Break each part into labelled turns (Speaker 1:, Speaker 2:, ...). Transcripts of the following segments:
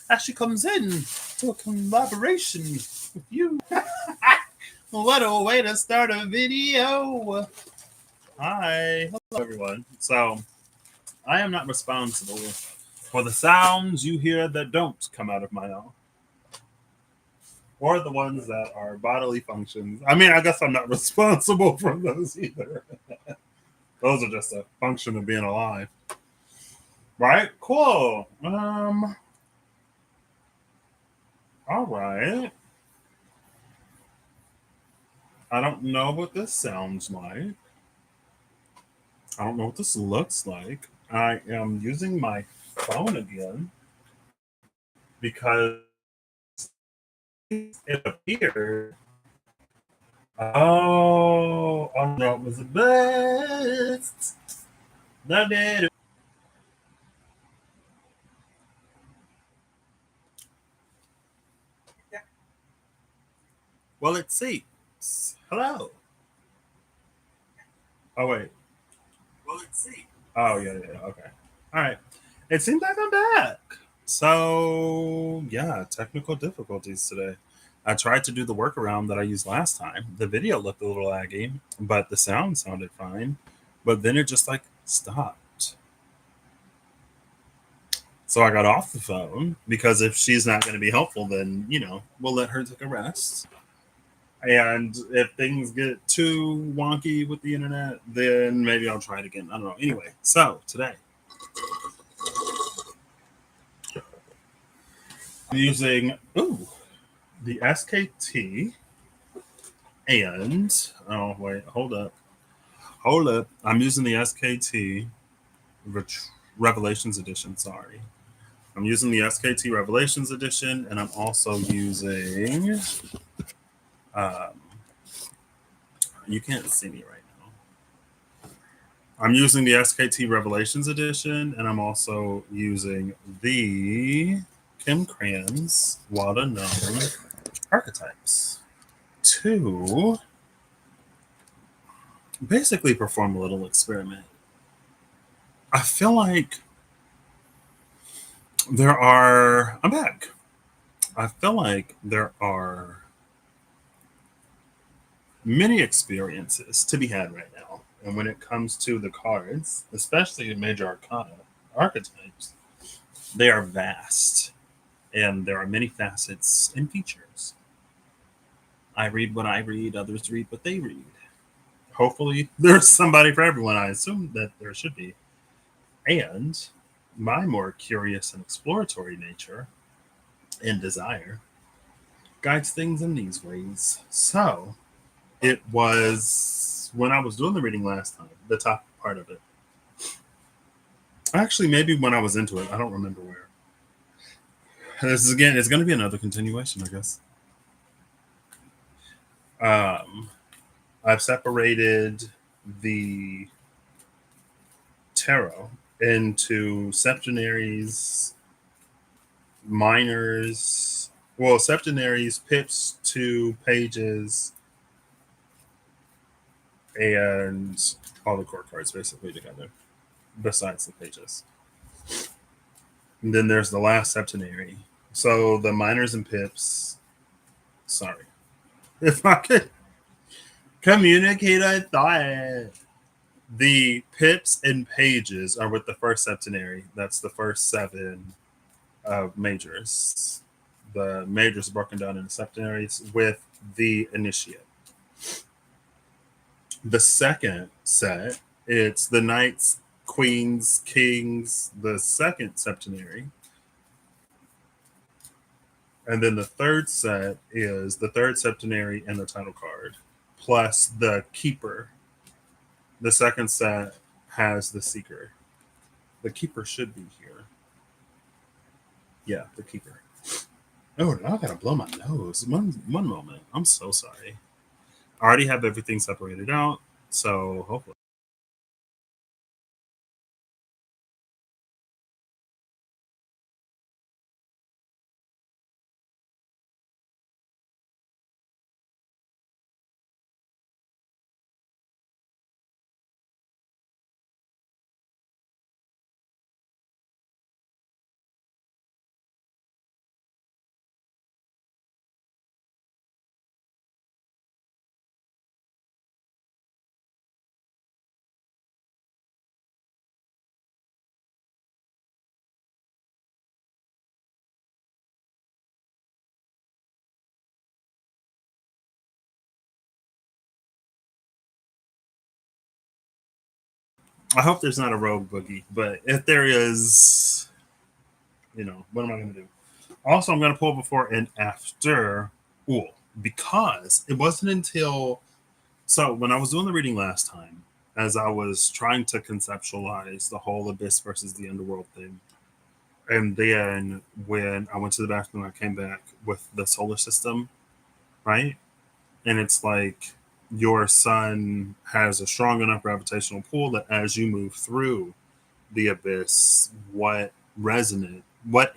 Speaker 1: actually comes in to a collaboration with you. What a way to start a video. Hi. Hello, everyone. So, I am not responsible for the sounds you hear that don't come out of my mouth, or the ones that are bodily functions. I mean, I guess I'm not responsible for those either. Those are just a function of being alive. Right? Cool. All right. I don't know what this sounds like. I don't know what this looks like. I am using my phone again because it appeared. Oh no, it was the best. That did it. Well, it seems. Hello. Oh wait. Well, it seems. Oh yeah. Okay. All right. It seems like I'm back. So yeah, technical difficulties today. I tried to do the workaround that I used last time. The video looked a little laggy, but the sound sounded fine. But then it just like stopped. So I got off the phone because if she's not going to be helpful, then we'll let her take a rest. And if things get too wonky with the internet, then maybe I'll try it again. I don't know. Anyway, so today I'm using the SKT and oh wait, hold up. I'm using the SKT Revelations Edition. Sorry, I'm using the SKT Revelations Edition, and I'm also using. Um, you can't see me right now. I'm using the SKT Revelations Edition, and I'm also using the Kim Cran's Wada Known Archetypes to basically perform a little experiment. I feel like I'm back. I feel like there are many experiences to be had right now. And when it comes to the cards, especially in Major Arcana archetypes, they are vast and there are many facets and features. I read what I read, others read what they read. Hopefully, there's somebody for everyone. I assume that there should be. And my more curious and exploratory nature and desire guides things in these ways. So, it was when I was doing the reading last time, the top part of it. Actually, maybe when I was into it, I don't remember where. This is again, it's going to be another continuation, I guess. Um, I've separated the tarot into septenaries, minors, septenaries, pips, 2 pages, and all the core cards basically together, besides the pages. And then there's the last septenary. So the minors and pips. Sorry. If I could communicate, I thought. The pips and pages are with the first septenary. That's the first 7 of majors. The majors are broken down into septenaries with the initiate. The second set, it's the knights, queens, kings, the second septenary. And then the third set is the third septenary and the title card, plus the keeper. The second set has the seeker. The keeper should be here. Yeah, the keeper. Oh, now I gotta blow my nose. One moment. I'm so sorry. I already have everything separated out, so hopefully. I hope there's not a rogue boogie, but if there is, what am I going to do? Also, I'm going to pull before and after. Ooh, because it wasn't until so when I was doing the reading last time, as I was trying to conceptualize the whole abyss versus the underworld thing, and then when I went to the bathroom, I came back with the solar system, right? And it's like your sun has a strong enough gravitational pull that as you move through the abyss, what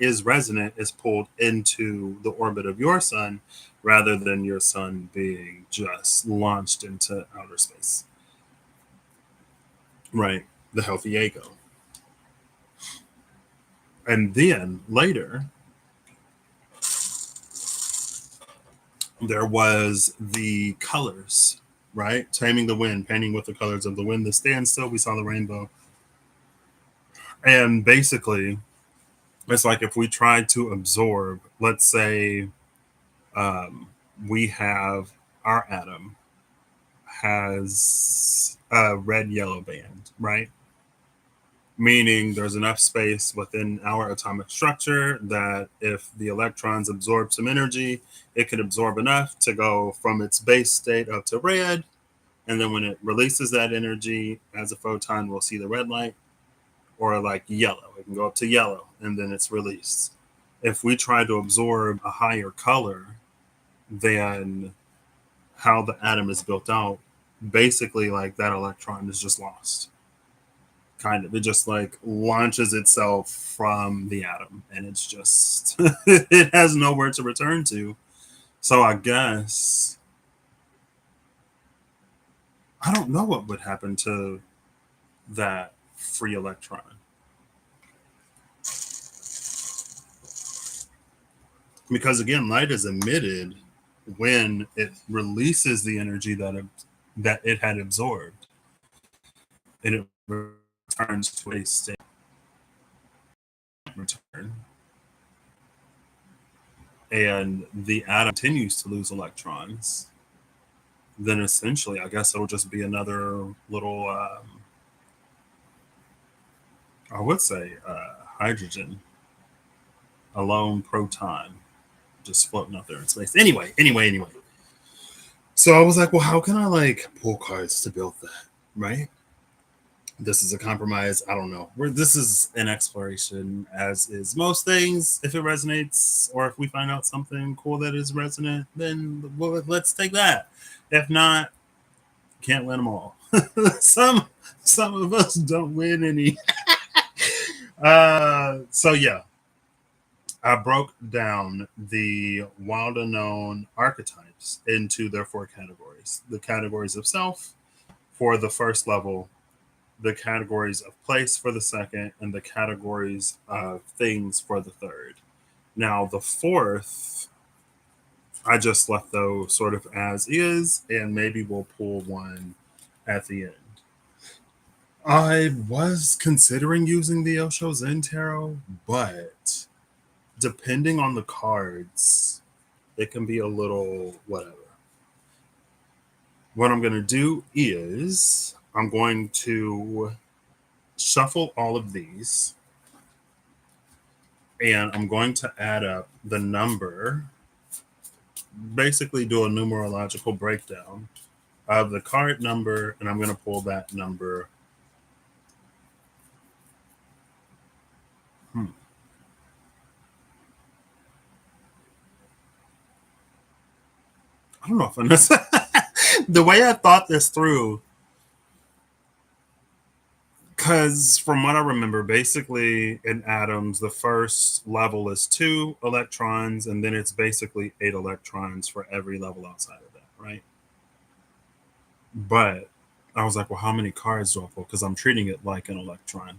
Speaker 1: is resonant is pulled into the orbit of your sun rather than your sun being just launched into outer space. Right. The healthy ego. And then later, there was the colors, right? Taming the wind, painting with the colors of the wind, the standstill, we saw the rainbow. And basically, it's like if we tried to absorb, let's say, um, we have our atom has a red yellow band, right? Meaning there's enough space within our atomic structure that if the electrons absorb some energy, it could absorb enough to go from its base state up to red. And then when it releases that energy as a photon, we'll see the red light, or like yellow. It can go up to yellow and then it's released. If we try to absorb a higher color than how the atom is built out, basically like that electron is just lost. Kind of. It just like launches itself from the atom and it's just it has nowhere to return to. So I guess I don't know what would happen to that free electron. Because again, light is emitted when it releases the energy that it had absorbed and it returns to a state return. And the atom continues to lose electrons, then essentially, I guess it'll just be another little, I would say, hydrogen, a lone proton, just floating out there in space. Anyway. So I was like, well, how can I like pull cards to build that, right? This is a compromise. I don't know. This is an exploration, as is most things. If it resonates, or if we find out something cool that is resonant, then let's take that. If not, can't win them all. some some of us don't win any. So yeah, I broke down the wild unknown archetypes into their four categories: the categories of self for the first level, the categories of place for the second, and the categories of things for the third. Now, the fourth, I just left those sort of as is, and maybe we'll pull one at the end. I was considering using the Osho Zen Tarot, but depending on the cards, it can be a little whatever. What I'm going to do is I'm going to shuffle all of these and I'm going to add up the number, basically do a numerological breakdown of the card number, and I'm going to pull that number. I don't know if I'm the way I thought this through, because from what I remember, basically in atoms, the first level is 2 electrons, and then it's basically 8 electrons for every level outside of that, right? But I was like, well, how many cards do I pull? Because I'm treating it like an electron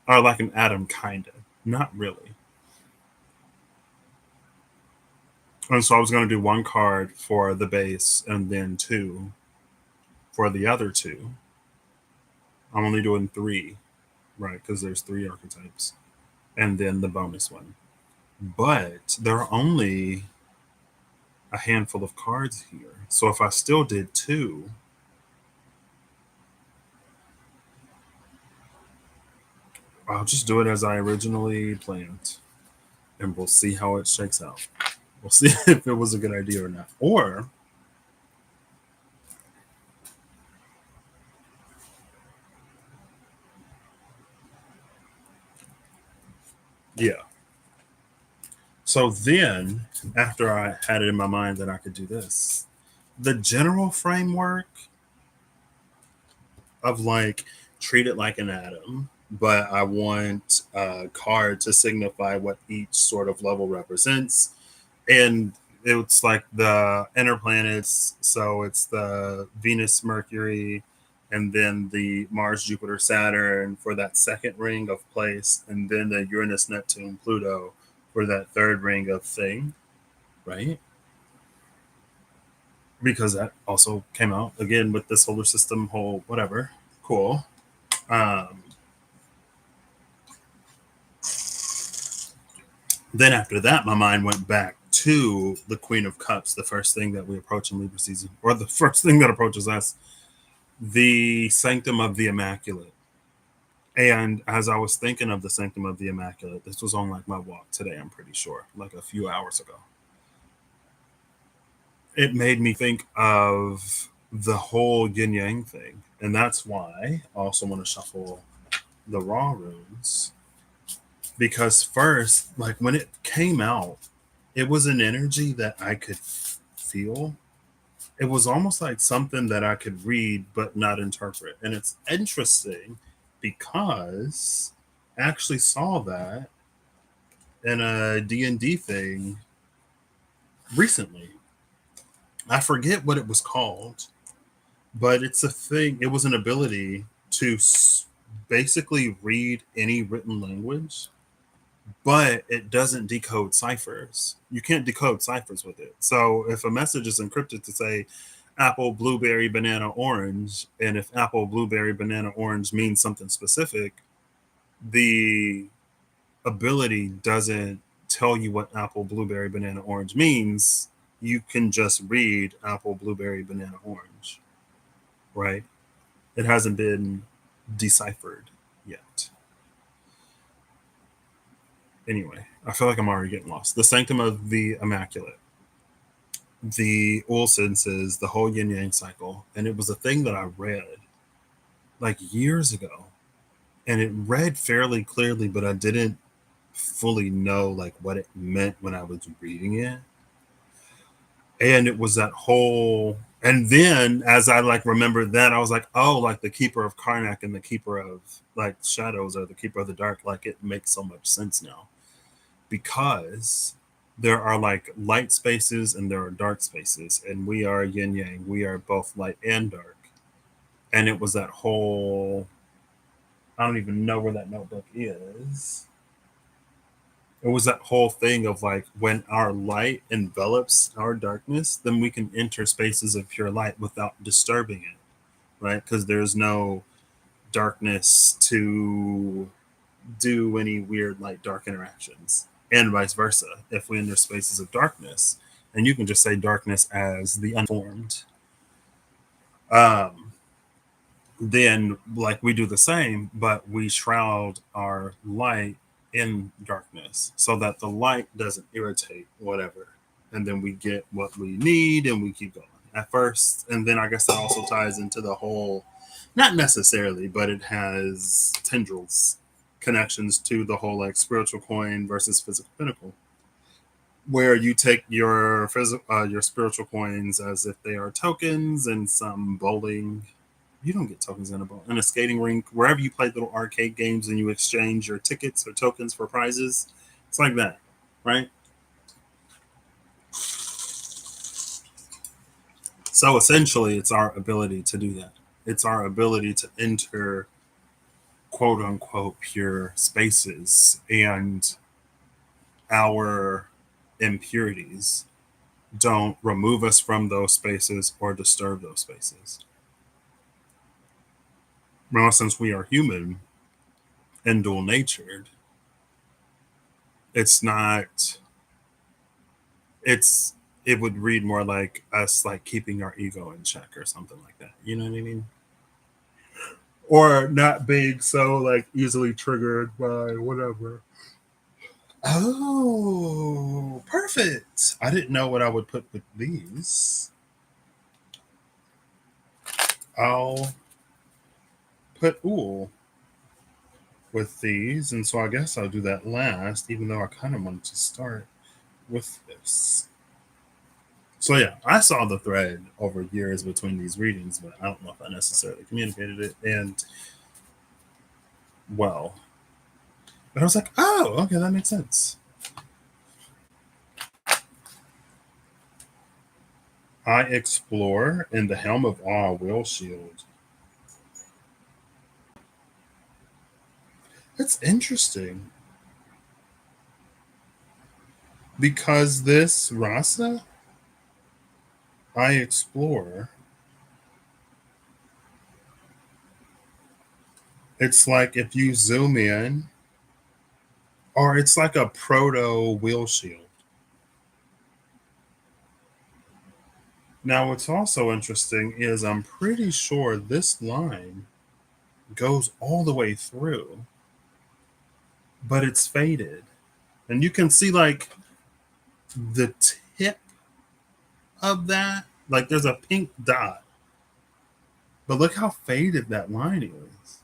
Speaker 1: or like an atom, kind of. Not really. And so I was going to do 1 card for the base and then 2 for the other 2. I'm only doing 3, right? Because there's 3 archetypes. And then the bonus one. But there are only a handful of cards here. So if I still did 2, I'll just do it as I originally planned, and we'll see how it shakes out. We'll see if it was a good idea or not. Or, yeah. So then, after I had it in my mind that I could do this, the general framework of like treat it like an atom, but I want a card to signify what each sort of level represents. And it's like the inner planets. So it's the Venus, Mercury, and then the Mars, Jupiter, Saturn for that second ring of place, and then the Uranus, Neptune, Pluto for that third ring of thing, right? Because that also came out again with the solar system whole whatever. Cool. Um, then after that, my mind went back to the Queen of Cups, the first thing that we approach in Libra season, or the first thing that approaches us, the Sanctum of the Immaculate. And as I was thinking of the Sanctum of the Immaculate, this was on like my walk today, I'm pretty sure, like a few hours ago. It made me think of the whole yin yang thing. And that's why I also want to shuffle the raw runes. Because first, like when it came out, it was an energy that I could feel. It was almost like something that I could read but not interpret. And it's interesting because I actually saw that in a D&D thing recently. I forget what it was called, but it's a thing. It was an ability to basically read any written language, but it doesn't decode ciphers. You can't decode ciphers with it. So if a message is encrypted to say apple, blueberry, banana, orange, and if apple, blueberry, banana, orange means something specific, the ability doesn't tell you what apple, blueberry, banana, orange means. You can just read apple, blueberry, banana, orange, right? It hasn't been deciphered yet. Anyway, I feel like I'm already getting lost. The Sanctum of the Immaculate, the oil senses, the whole yin yang cycle. And it was a thing that I read like years ago. And it read fairly clearly, but I didn't fully know like what it meant when I was reading it. And it was that whole, and then as I like remembered that, I was like, oh, like the keeper of Karnak and the keeper of like shadows or the keeper of the dark, like it makes so much sense now. Because there are like light spaces and there are dark spaces, and we are yin yang. We are both light and dark. And it was that whole, I don't even know where that notebook is. It was that whole thing of like when our light envelops our darkness, then we can enter spaces of pure light without disturbing it, right? Because there's no darkness to do any weird light dark interactions, and vice versa. If we enter spaces of darkness, and you can just say darkness as the unformed, um, then like we do the same, but we shroud our light in darkness so that the light doesn't irritate whatever, and then we get what we need and we keep going at first. And then I guess that also ties into the whole, not necessarily, but it has tendrils, connections to the whole like spiritual coin versus physical pinnacle, where you take your your spiritual coins as if they are tokens, and some bowling, you don't get tokens in a bowl, in a skating rink, wherever you play little arcade games and you exchange your tickets or tokens for prizes. It's like that, right? So essentially, it's our ability to do that. It's our ability to enter quote unquote pure spaces, and our impurities don't remove us from those spaces or disturb those spaces. Now, since we are human and dual natured, it's not, it's, it would read more like us like keeping our ego in check or something like that. You know what I mean? or not being so like easily triggered by whatever. Oh, perfect. I didn't know what I would put with these. I'll put ool with these, and so I guess I'll do that last, even though I kind of wanted to start with this. So yeah, I saw the thread over years between these readings, but I don't know if I necessarily communicated it and well. But I was like, oh, okay, that makes sense. I explore in the Helm of Awe will shield. That's interesting. Because this Rasa, I explore, it's like if you zoom in, or it's like a proto wheel shield. Now, what's also interesting is I'm pretty sure this line goes all the way through, but it's faded. And you can see like the tip of that. Like there's a pink dot, but look how faded that line is.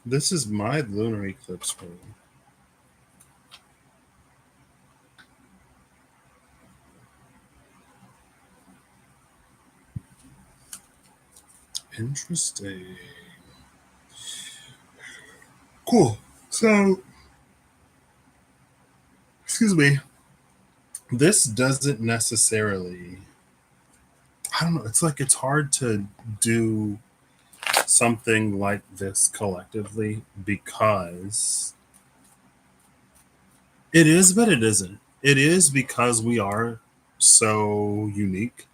Speaker 1: This is my lunar eclipse ring. Interesting. Cool. So, excuse me. This doesn't necessarily, I don't know, it's like it's hard to do something like this collectively because it is, but it isn't. It is because we are so unique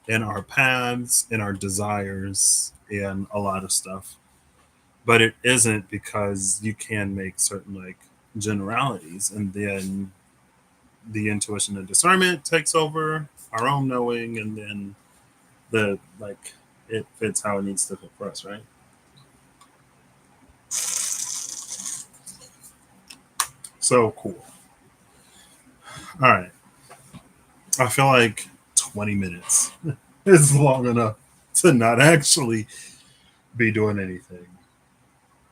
Speaker 1: in our paths, in our desires, and a lot of stuff. But it isn't because you can make certain like generalities and then the intuition and discernment takes over our own knowing and then the like it fits how it needs to fit for us, right? So cool. All right. I feel like 20 minutes is long enough to not actually be doing anything.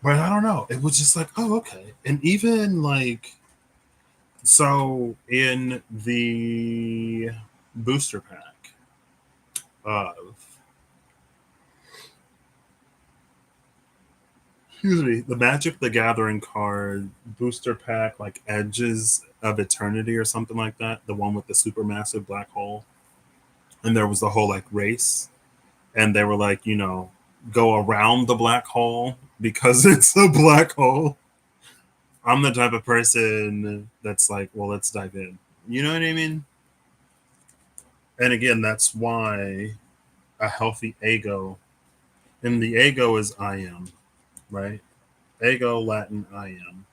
Speaker 1: But I don't know. It was just like, oh, okay. And even like, so in the booster pack of, excuse me, the Magic the Gathering card booster pack, like Edges of Eternity or something like that, the one with the supermassive black hole. And there was the whole like race. And they were like, go around the black hole because it's a black hole. I'm the type of person that's like, well, let's dive in. You know what I mean? And again, that's why a healthy ego, and the ego is I am, right? Ego, Latin, I am.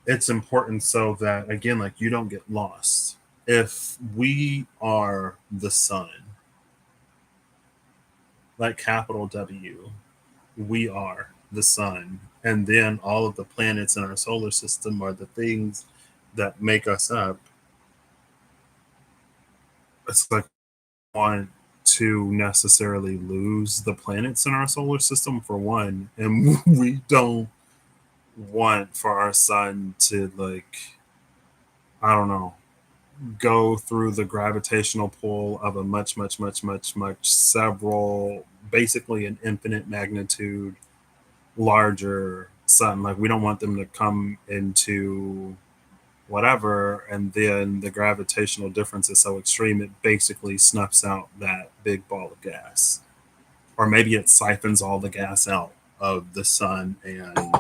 Speaker 1: It's important so that, again, like you don't get lost. If we are the sun, like capital W, we are the sun. And then all of the planets in our solar system are the things that make us up. It's like want to necessarily lose the planets in our solar system for one, and we don't want for our sun to like, I don't know, go through the gravitational pull of a much, much, much, much, much several, basically an infinite magnitude larger sun. Like we don't want them to come into whatever, and then the gravitational difference is so extreme it basically snuffs out that big ball of gas, or maybe it siphons all the gas out of the sun, and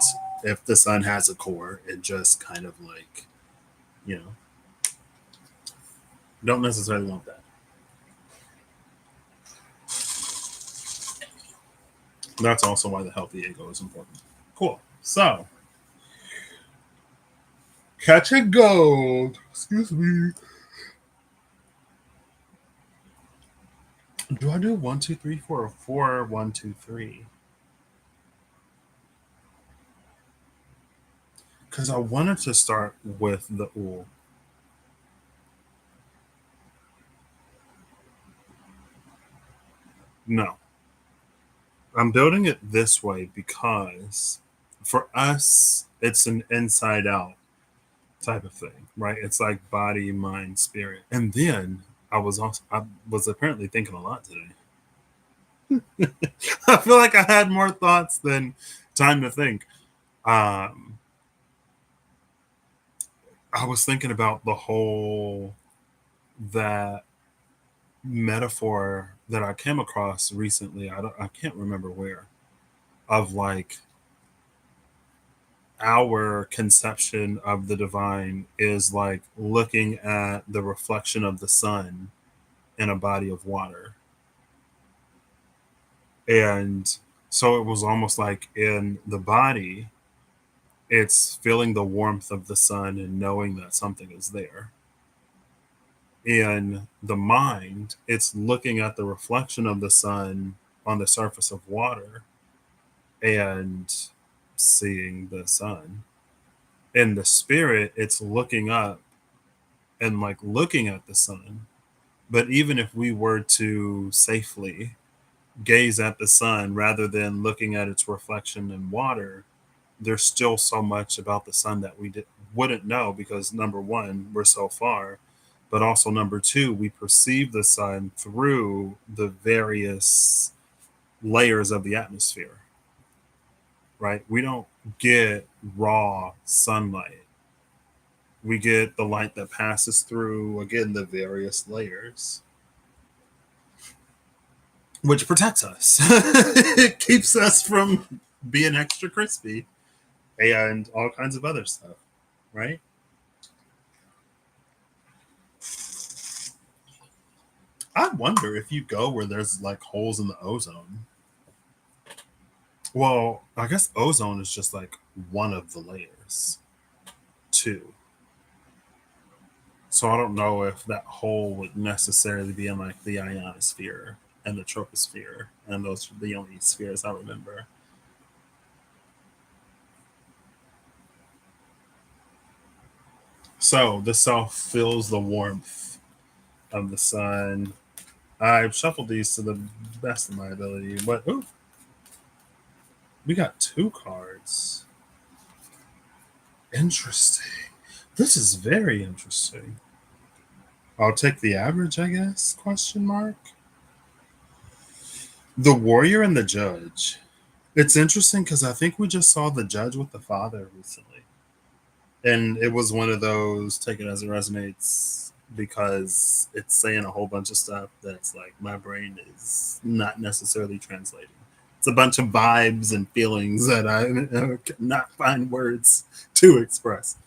Speaker 1: if the sun has a core it just kind of like, you know don't necessarily want that. That's also why the healthy ego is important. Cool. So catching gold, excuse me, Do I do 1, 2, 3, 4 or 4, 1, 2, 3? Because I wanted to start with the ool. No, I'm building it this way because for us, it's an inside out type of thing, right? It's like body, mind, spirit. And then I was apparently thinking a lot today. I feel like I had more thoughts than time to think. Um, I was thinking about the whole that metaphor that I came across recently. I can't remember where, of like our conception of the divine is like looking at the reflection of the sun in a body of water. And so it was almost like in the body, it's feeling the warmth of the sun and knowing that something is there. In the mind, it's looking at the reflection of the sun on the surface of water and seeing the sun. In the spirit, it's looking up and like looking at the sun. But even if we were to safely gaze at the sun rather than looking at its reflection in water, there's still so much about the sun that wouldn't know because number one, we're so far, but also number two, we perceive the sun through the various layers of the atmosphere, right? We don't get raw sunlight. We get the light that passes through, again, the various layers, which protects us. It keeps us from being extra crispy and all kinds of other stuff, right? I wonder if you go where there's like holes in the ozone. Well, I guess ozone is just like one of the layers, too. So I don't know if that hole would necessarily be in like the ionosphere and the troposphere, and those are the only spheres I remember. So the self feels the warmth of the sun. I've shuffled these to the best of my ability. But ooh, we got two cards. Interesting. This is very interesting. I'll take the average, I guess? Question mark. The warrior and the judge. It's interesting because I think we just saw the judge with the father recently, and it was one of those take it as it resonates because it's saying a whole bunch of stuff that's like my brain is not necessarily translating. It's a bunch of vibes and feelings that I cannot find words to express.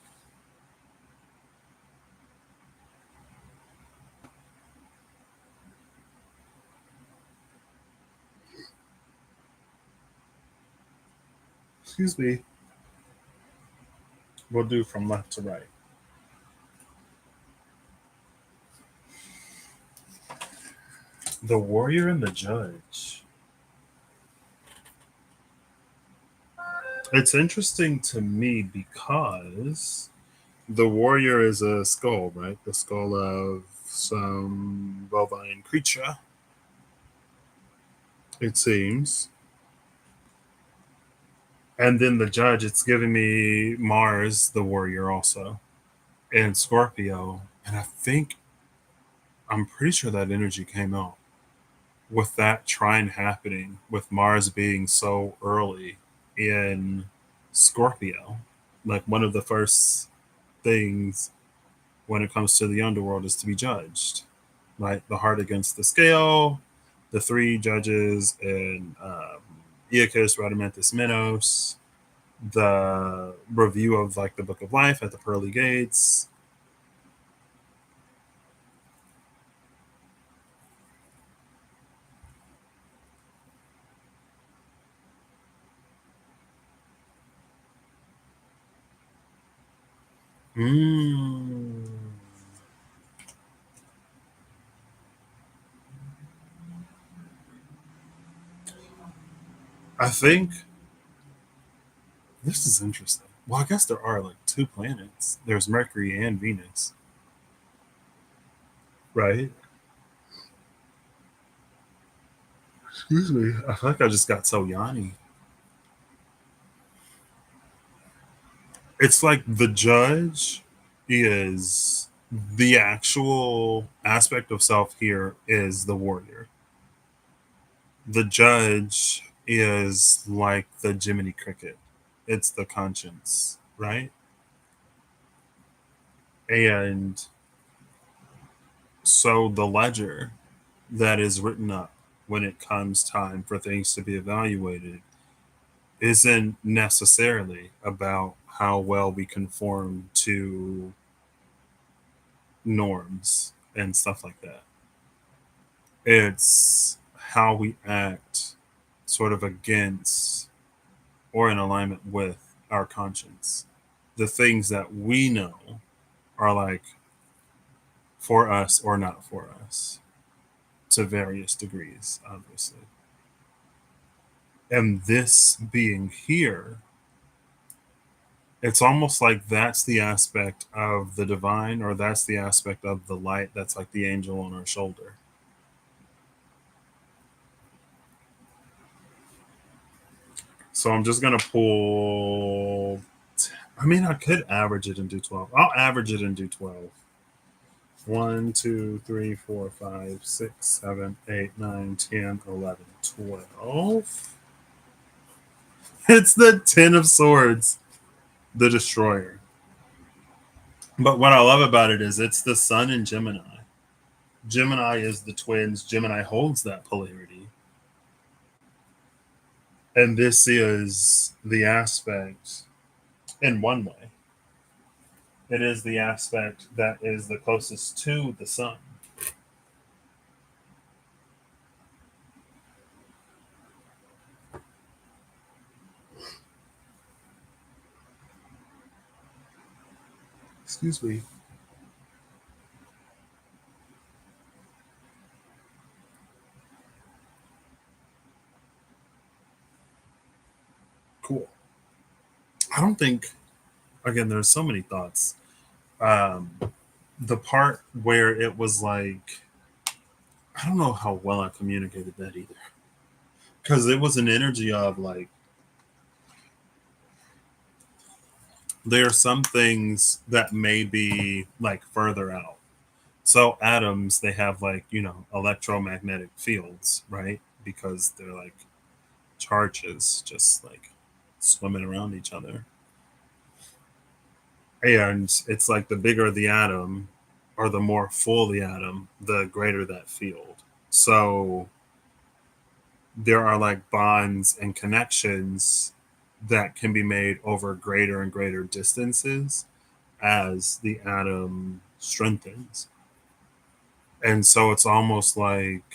Speaker 1: Excuse me. We'll do from left to right. The warrior and the judge. It's interesting to me because the warrior is a skull, right? The skull of some bovine creature, it seems. And then the judge, it's giving me Mars, the warrior, also, and Scorpio. And I think, I'm pretty sure that energy came out with that trine happening, with Mars being so early in Scorpio. Like one of the first things when it comes to the underworld is to be judged, right? The heart against the scale, the three judges, and Iacus, Radamanthus, Minos, the review of like the Book of Life at the pearly gates. Mm. I think this is interesting. Well, I guess there are like two planets. There's Mercury and Venus, right? Excuse me. I feel like I just got so yawny. It's like the judge is the actual aspect of self here is the warrior. The judge is like the Jiminy Cricket. It's the conscience, right? And so the ledger that is written up when it comes time for things to be evaluated isn't necessarily about how well we conform to norms and stuff like that. It's how we act sort of against or in alignment with our conscience. The things that we know are like for us or not for us to various degrees, obviously. And this being here, it's almost like that's the aspect of the divine, or that's the aspect of the light that's like the angel on our shoulder. So I'm just going to pull. I mean, I could average it and do 12. I'll average it and do 12. 1, 2, 3, 4, 5, 6, 7, 8, 9, 10, 11, 12. It's the 10 of swords, the destroyer. But what I love about it is it's the sun in Gemini. Gemini is the twins. Gemini holds that polarity. And this is the aspect, in one way, it is the aspect that is the closest to the sun. Excuse me. Cool. I don't think, again, there's so many thoughts. Um, the part where it was like, I don't know how well I communicated that either. Because it was an energy of like, there are some things that may be like further out. So atoms, they have like, electromagnetic fields, right? Because they're like charges just like swimming around each other. And it's like the bigger the atom or the more full the atom, the greater that field. So there are like bonds and connections that can be made over greater and greater distances as the atom strengthens. And so it's almost like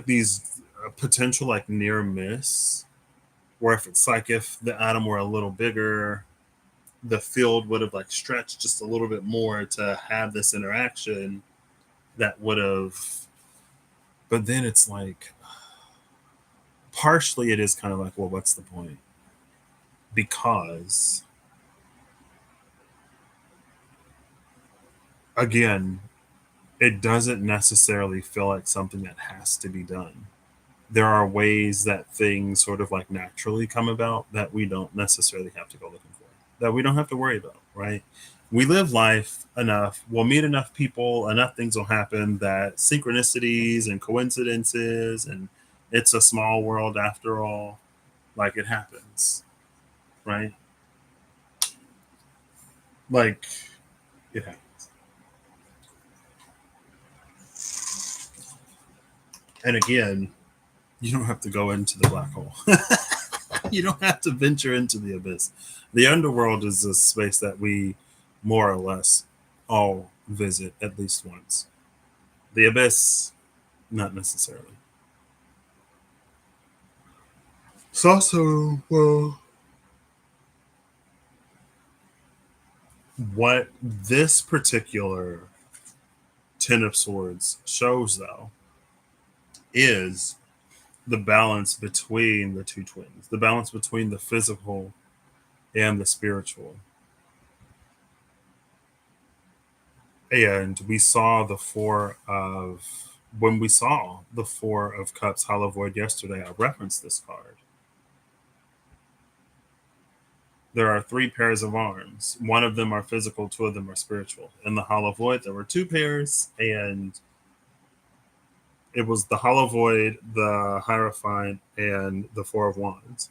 Speaker 1: these potential like near miss, where if it's like if the atom were a little bigger, the field would have like stretched just a little bit more to have this interaction that would have. But then it's like partially it is kind of like, well, what's the point? Because again, it doesn't necessarily feel like something that has to be done. There are ways that things sort of like naturally come about that we don't necessarily have to go looking for, that we don't have to worry about, right? We live life enough, we'll meet enough people, enough things will happen that synchronicities and coincidences, and it's a small world after all, like it happens, right? Like it happens. And again, you don't have to go into the black hole. You don't have to venture into the abyss. The underworld is a space that we more or less all visit at least once. The abyss, not necessarily. It's also, well, what this particular Ten of Swords shows, though, is the balance between the two twins, the balance between the physical and the spiritual. And we saw the four of when we saw the four of cups hollow void yesterday, I referenced this card. There are three pairs of arms. One of them are physical, two of them are spiritual. In the hollow void, there were two pairs, and it was the hollow void, the hierophant, and the four of wands.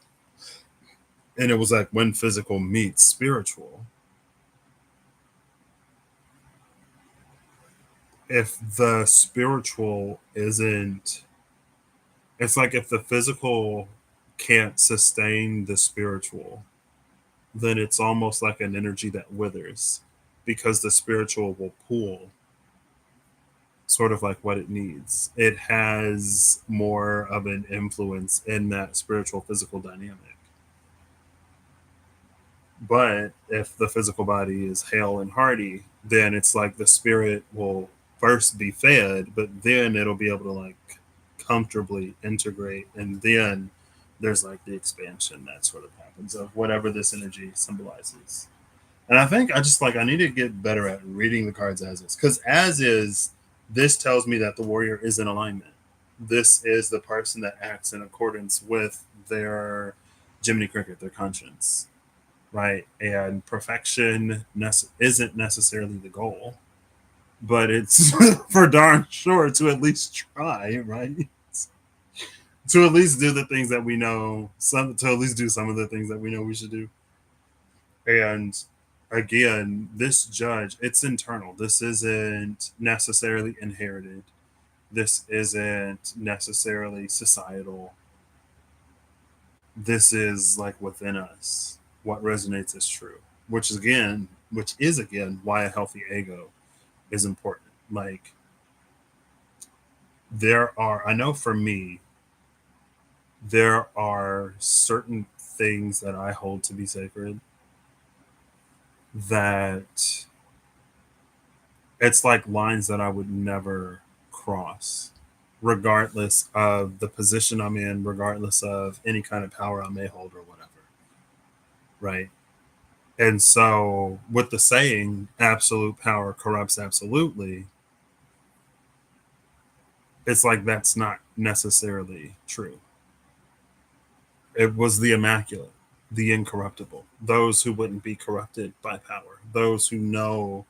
Speaker 1: And it was like when physical meets spiritual. If the spiritual isn't, it's like if the physical can't sustain the spiritual, then it's almost like an energy that withers because the spiritual will pull sort of like what it needs. It has more of an influence in that spiritual physical dynamic. But if the physical body is hale and hearty, then it's like the spirit will first be fed, but then it'll be able to like comfortably integrate. And then there's like the expansion that sort of happens of whatever this energy symbolizes. And I think I just like, I need to get better at reading the cards as is. Because as is, this tells me that the warrior is in alignment. This is the person that acts in accordance with their Jiminy Cricket, their conscience, right? And perfection isn't necessarily the goal, but it's for darn sure to at least try, right? To at least do the things that we know, to at least do some of the things that we know we should do. And again, this judge, it's internal. This isn't necessarily inherited. This isn't necessarily societal. This is like within us. What resonates as true, which is again why a healthy ego is important. Like I know for me, there are certain things that I hold to be sacred that it's like lines that I would never cross, regardless of the position I'm in, regardless of any kind of power I may hold or whatever. Right. And so, with the saying, absolute power corrupts absolutely, it's like that's not necessarily true. It was the immaculate, the incorruptible, those who wouldn't be corrupted by power, those who know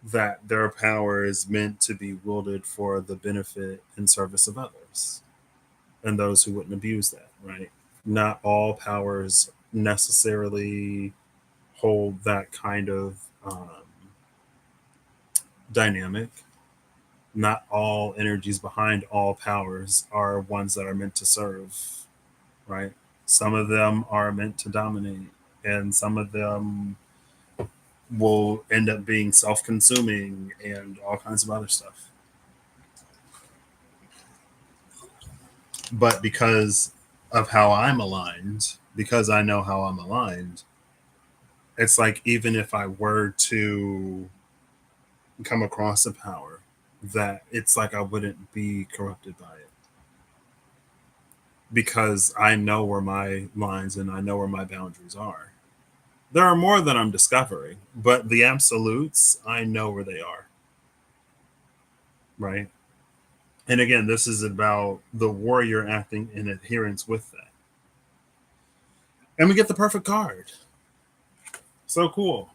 Speaker 1: that their power is meant to be wielded for the benefit and service of others, and those who wouldn't abuse that, right? Not all powers necessarily hold that kind of dynamic. Not all energies behind all powers are ones that are meant to serve, right? Some of them are meant to dominate, and some of them will end up being self consuming and all kinds of other stuff. But because of how I'm aligned, because I know how I'm aligned, it's like even if I were to come across a power, that it's like I wouldn't be corrupted by it because I know where my lines and I know where my boundaries are. There are more that I'm discovering, but the absolutes, I know where they are. Right. And again, this is about the warrior acting in adherence with that. And we get the perfect card. So cool.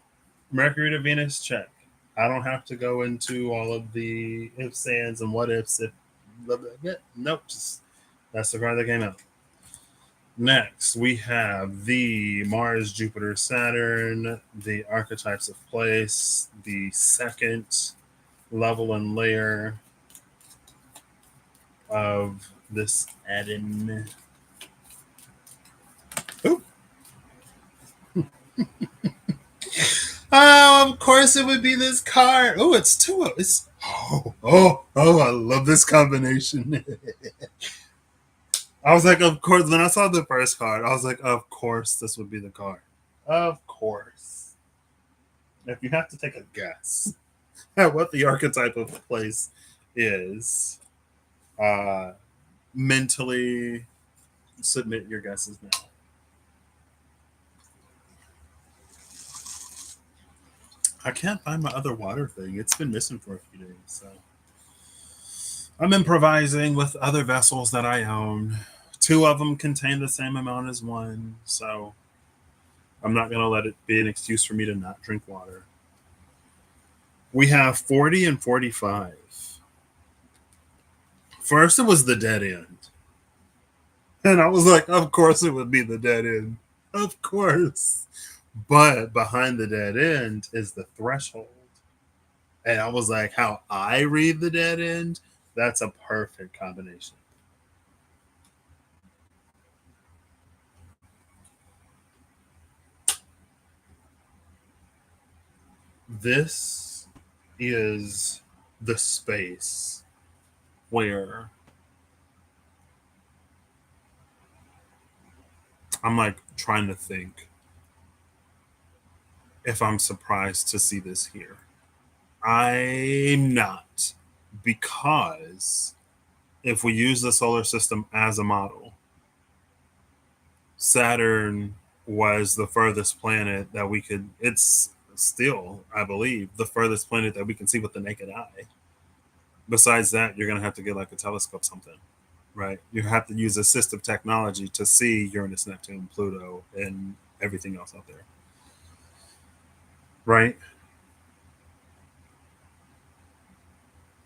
Speaker 1: Mercury to Venus, check. I don't have to go into all of the ifs, ands, and what ifs. If nope, just that's the card that came out. Next, we have the Mars, Jupiter, Saturn, the archetypes of place, the second level and layer of this add-in. Oh, oh, of course it would be this card. Oh, it's two. It's I love this combination. I was like, of course. When I saw the first card, I was like, of course, this would be the card. Of course. If you have to take a guess at what the archetype of place is, mentally submit your guesses now. I can't find my other water thing. It's been missing for a few days, so I'm improvising with other vessels that I own. Two of them contain the same amount as one, so I'm not going to let it be an excuse for me to not drink water. We have 40 and 45. First, it was the dead end. And I was like, of course it would be the dead end. Of course. But behind the dead end is the threshold. And I was like, how I read the dead end, that's a perfect combination. This is the space where I'm like trying to think if I'm surprised to see this here. I'm not, because if we use the solar system as a model, Saturn was the furthest planet that we could, it's still, I believe, the furthest planet that we can see with the naked eye. Besides that, you're going to have to get like a telescope, something, right? You have to use assistive technology to see Uranus, Neptune, Pluto, and everything else out there, right?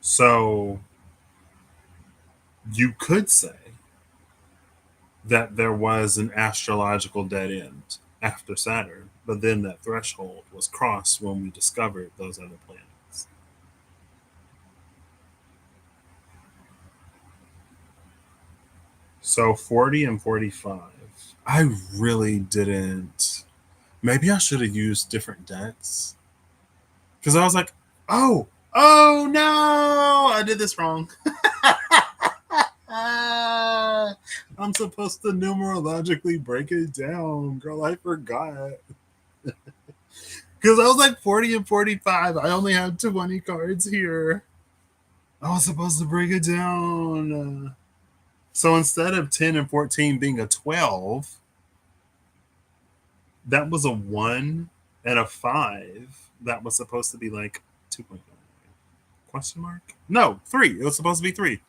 Speaker 1: So you could say that there was an astrological dead end after Saturn, but then that threshold was crossed when we discovered those other planets. So 40 and 45. I really didn't. Maybe I should have used different decks. Because I was like, oh no, I did this wrong. I'm supposed to numerologically break it down. Girl, I forgot. Because I was like 40 and 45. I only had 20 cards here. I was supposed to break it down. So instead of 10 and 14 being a 12, that was a 1 and a 5. That was supposed to be like 2.5. Question mark? No, 3. It was supposed to be 3.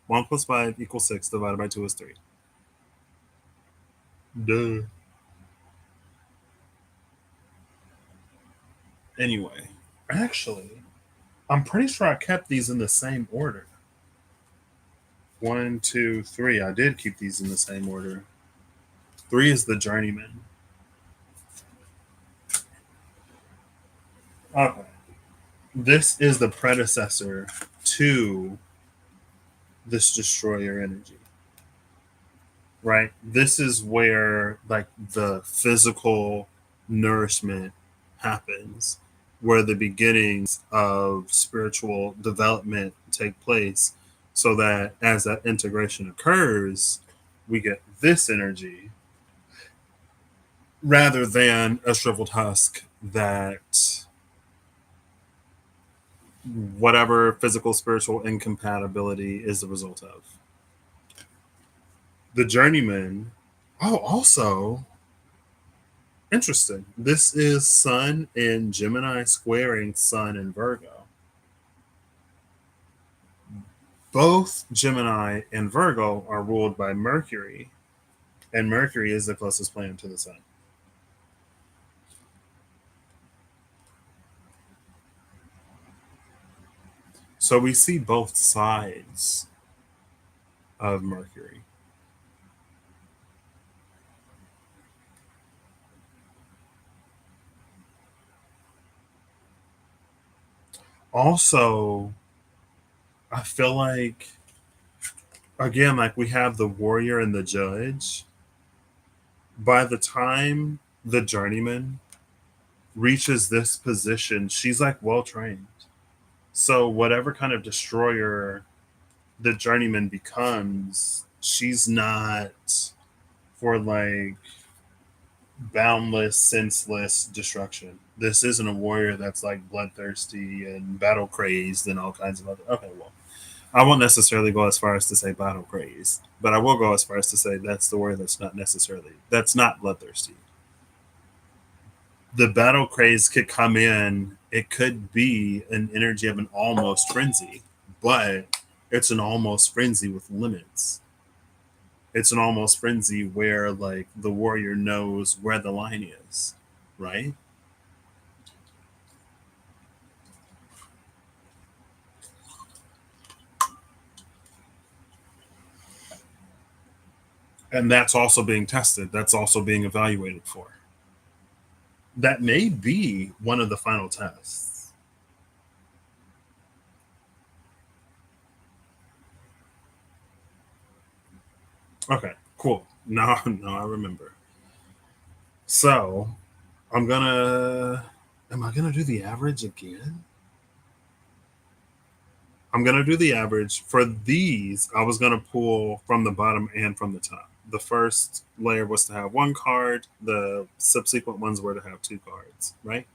Speaker 1: 1 plus 5 equals 6, divided by 2 is 3. Duh. Anyway, actually, I'm pretty sure I kept these in the same order. 1, 2, 3. I did keep these in the same order. 3 is the journeyman. Okay. This is the predecessor to this destroyer energy. Right? This is where like the physical nourishment happens, where the beginnings of spiritual development take place, so that as that integration occurs, we get this energy rather than a shriveled husk that whatever physical spiritual incompatibility is the result of. The journeyman. Oh, also interesting. This is Sun in Gemini squaring Sun in Virgo. Both Gemini and Virgo are ruled by Mercury, and Mercury is the closest planet to the Sun. So we see both sides of Mercury. Also, I feel like, again, like we have the warrior and the judge. By the time the journeyman reaches this position, she's like well trained. So, whatever kind of destroyer the journeyman becomes, she's not for like boundless, senseless destruction. This isn't a warrior that's like bloodthirsty and battle crazed and all kinds of other. Okay, well, I won't necessarily go as far as to say battle craze, but I will go as far as to say that's the word that's not bloodthirsty. The battle craze could come in, it could be an energy of an almost frenzy, but it's an almost frenzy with limits. It's an almost frenzy where like the warrior knows where the line is, right? And that's also being tested. That's also being evaluated for. That may be one of the final tests. Okay, cool. Now I remember. So I'm gonna. Am I gonna do the average again? I'm gonna do the average for these. I was gonna pull from the bottom and from the top. The first layer was to have one card. The subsequent ones were to have two cards, right?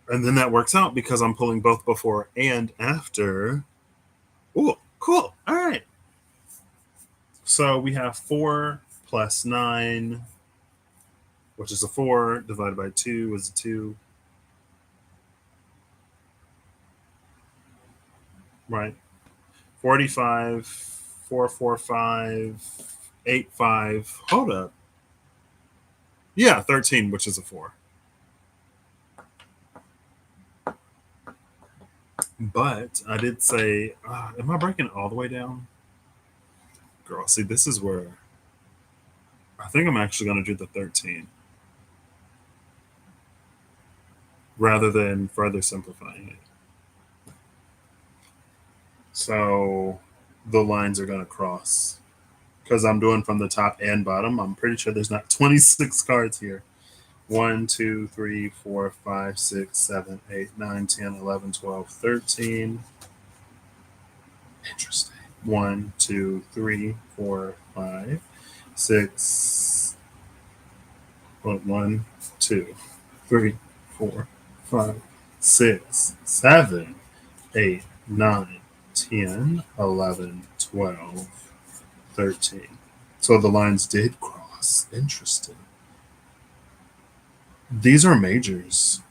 Speaker 1: And then that works out because I'm pulling both before and after. Ooh, cool. All right. So we have 4 plus 9, which is a 4, divided by 2 is a 2, right? 45, 445, 85. Hold up. Yeah, 13, which is a 4. But I did say, am I breaking it all the way down? Girl, see, this is where I think I'm actually going to do the 13 rather than further simplifying it. So the lines are going to cross because I'm doing from the top and bottom. I'm pretty sure there's not 26 cards here. 1, 2, 3, 4, 5, 6, 7, 8, 9, 10, 11, 12, 13. Interesting. 1, 2, 3, 4, 5, 6. Well, 1, 2, 3, 4, 5, 6, 7, 8, 9, 10, 11, 12, 13. So the lines did cross. Interesting. These are majors.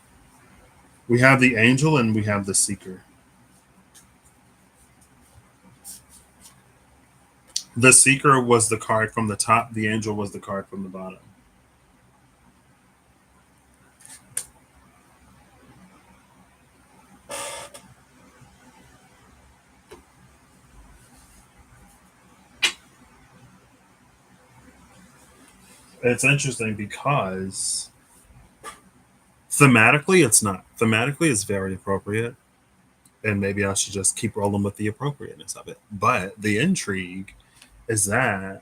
Speaker 1: We have the angel and we have the seeker. The seeker was the card from the top, the angel was the card from the bottom. It's interesting because thematically it's not. Thematically it's very appropriate. And maybe I should just keep rolling with the appropriateness of it. But the intrigue is that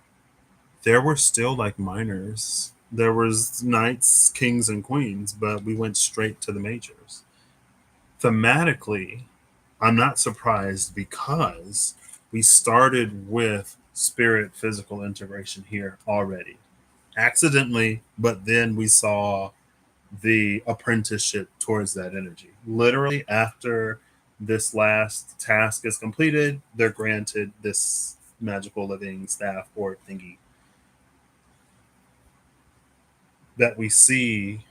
Speaker 1: there were still like minors. There was knights, kings, and queens, but we went straight to the majors. Thematically, I'm not surprised because we started with spirit physical integration here already. Accidentally, but then we saw the apprenticeship towards that energy. Literally, after this last task is completed, they're granted this magical living staff or thingy that we see.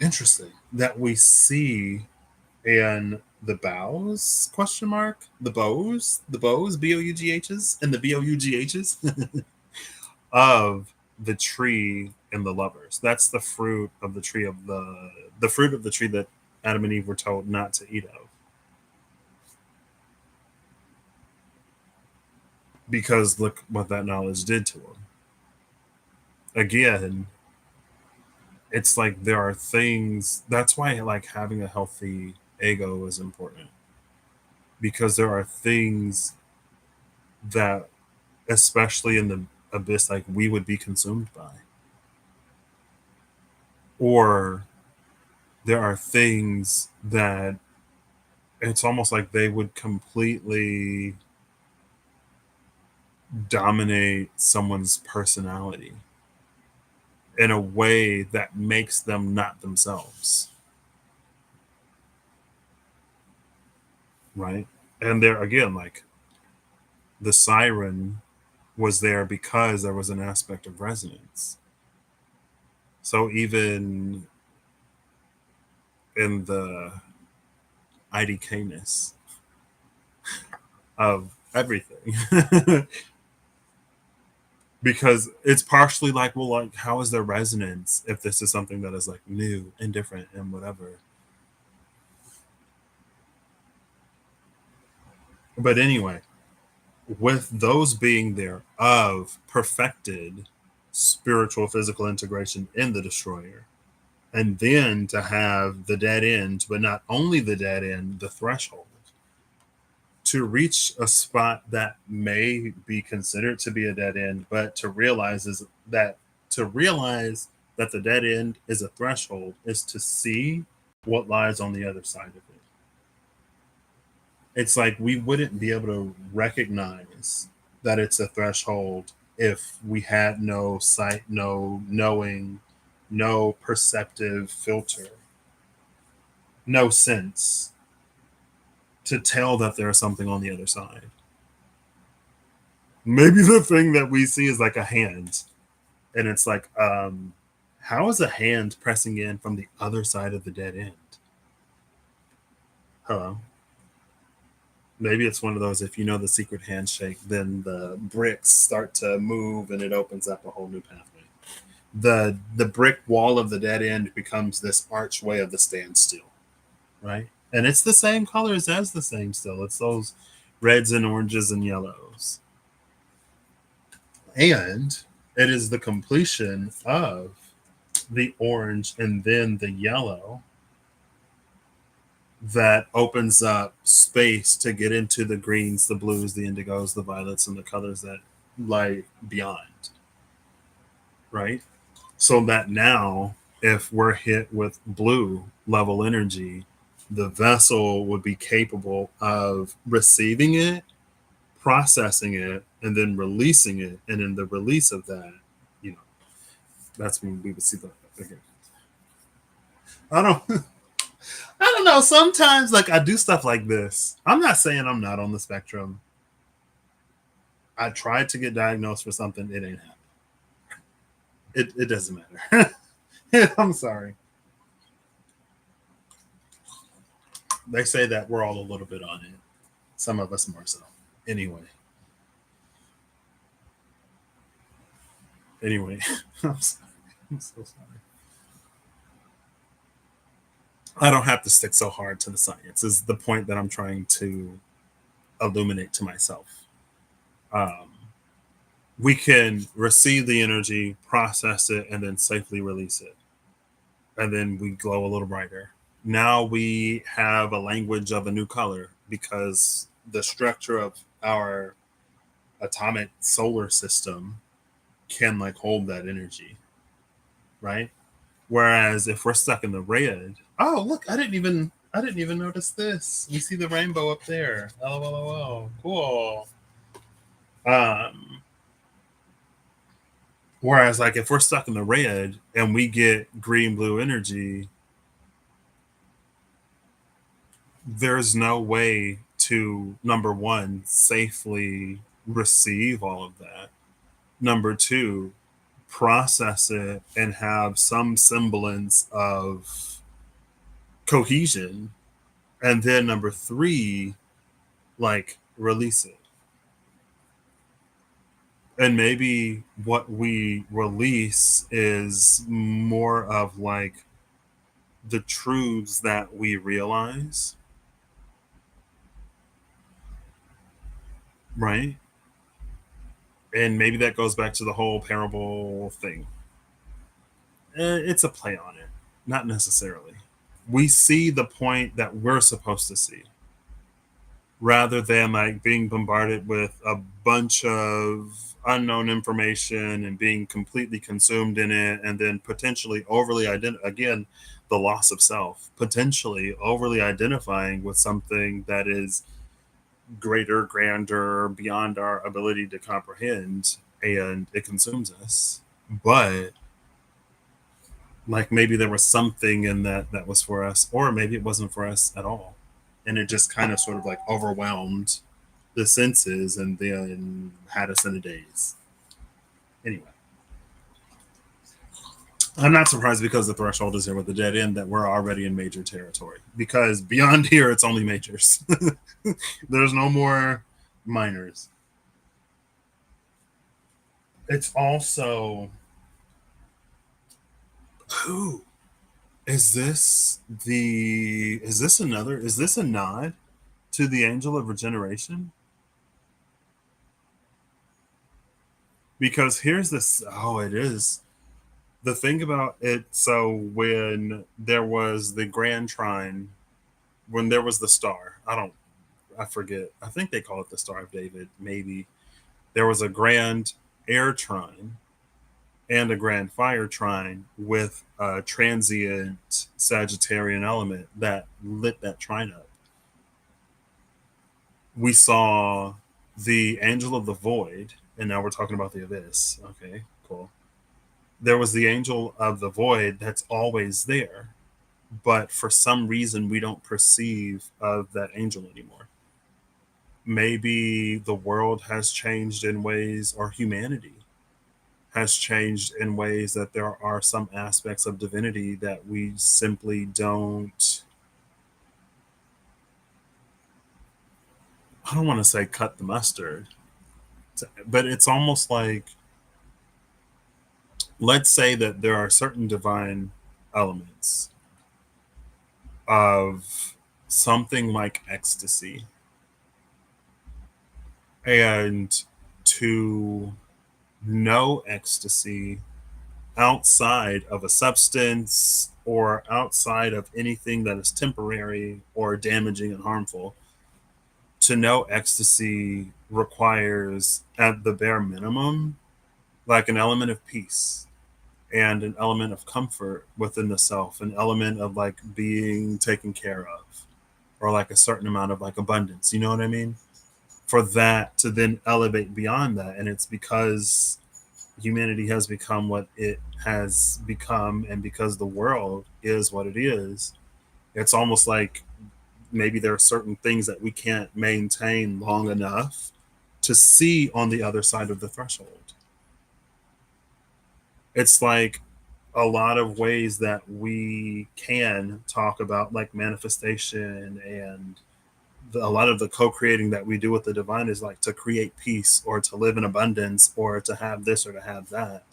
Speaker 1: Interesting that we see in the bows question mark the bows boughs and the boughs of the tree and the lovers. That's the fruit of the tree of the fruit of the tree that Adam and Eve were told not to eat of, because look what that knowledge did to them. Again, it's like there are things. That's why like having a healthy ego is important, because there are things that, especially in the abyss, like we would be consumed by, or there are things that it's almost like they would completely dominate someone's personality in a way that makes them not themselves. right? And there again, like the siren was there because there was an aspect of resonance. So even in the IDKness of everything, because it's partially like, well, like, how is there resonance if this is something that is like new and different and whatever? But anyway, with those being there of perfected spiritual physical integration in the destroyer, and then to have the dead end, but not only the dead end, the threshold to reach a spot that may be considered to be a dead end, but to realize that the dead end is a threshold is to see what lies on the other side of it. It's like we wouldn't be able to recognize that it's a threshold if we had no sight, no knowing, no perceptive filter, no sense to tell that there's something on the other side. Maybe the thing that we see is like a hand, and it's like, how is a hand pressing in from the other side of the dead end? Hello. Maybe it's one of those, if you know the secret handshake, then the bricks start to move and it opens up a whole new pathway. The brick wall of the dead end becomes this archway of the standstill, right? And it's the same colors as the same still. It's those reds and oranges and yellows. And it is the completion of the orange and then the yellow that opens up space to get into the greens, the blues, the indigos, the violets, and the colors that lie beyond, right? So that now, if we're hit with blue level energy, the vessel would be capable of receiving it, processing it, and then releasing it. And in the release of that, you know, that's when we would see the again. I don't I don't know. Sometimes like I do stuff like this. I'm not saying I'm not on the spectrum. I tried to get diagnosed for something, it ain't happening. It doesn't matter. I'm sorry. They say that we're all a little bit on it. Some of us more so. Anyway. Anyway. I'm sorry. I'm so sorry. I don't have to stick so hard to the science, is the point that I'm trying to illuminate to myself. Um, we can receive the energy, process it, and then safely release it. And then we glow a little brighter. Now we have a language of a new color because the structure of our atomic solar system can like hold that energy, right? Whereas if we're stuck in the red, oh look, I didn't even notice this. We see the rainbow up there. LOLOL. Cool. Um, Whereas like if we're stuck in the red and we get green blue energy, there's no way to, number one, safely receive all of that. Number two, process it and have some semblance of cohesion. And then number three, like release it. And maybe what we release is more of like the truths that we realize, right? And maybe that goes back to the whole parable thing. It's a play on it, not necessarily. We see the point that we're supposed to see rather than like being bombarded with a bunch of unknown information and being completely consumed in it and then potentially again, the loss of self, potentially overly identifying with something that is greater, grander, beyond our ability to comprehend, and it consumes us. But like maybe there was something in that that was for us, or maybe it wasn't for us at all. and it just kind of sort of like overwhelmed the senses and then had us in a daze. Anyway, I'm not surprised because the threshold is here with the dead end that we're already in major territory. Because beyond here, it's only majors. There's no more minors. It's also who is this a nod to the angel of regeneration? Because here's this it is. The thing about it, so when there was the grand trine, when there was the star, I forget. I think they call it the Star of David, maybe. There was a grand air trine and a grand fire trine with a transient Sagittarian element that lit that trine up. We saw the angel of the void, and now we're talking about the abyss. Okay, cool. There was the angel of the void that's always there, but for some reason we don't perceive of that angel anymore. Maybe the world has changed in ways, or humanity has changed in ways that there are some aspects of divinity that we simply don't, I don't want to say cut the mustard, but it's almost like, let's say that there are certain divine elements of something like ecstasy, and to know ecstasy outside of a substance or outside of anything that is temporary or damaging and harmful, to know ecstasy requires, at the bare minimum, like an element of peace and an element of comfort within the self, an element of like being taken care of, or like a certain amount of like abundance. You know what I mean? For that to then elevate beyond that. And it's because humanity has become what it has become, and because the world is what it is, it's almost like maybe there are certain things that we can't maintain long enough to see on the other side of the threshold. It's like a lot of ways that we can talk about like manifestation and a lot of the co-creating that we do with the divine is like to create peace or to live in abundance or to have this or to have that.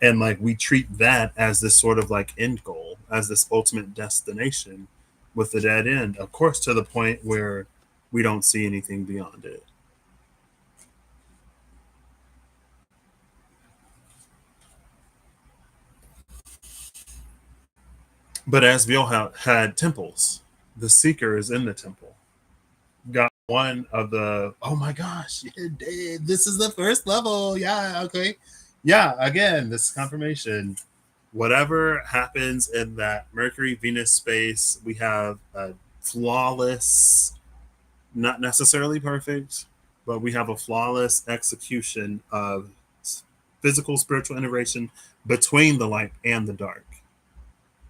Speaker 1: And like we treat that as this sort of like end goal, as this ultimate destination, with the dead end, of course, to the point where we don't see anything beyond it. But Asbiel had temples. The seeker is in the temple. Got one of the, oh my gosh, this is the first level. Yeah, okay. Yeah, again, this is confirmation. Whatever happens in that Mercury Venus space, we have a flawless, not necessarily perfect, but we have a flawless execution of physical spiritual integration between the light and the dark.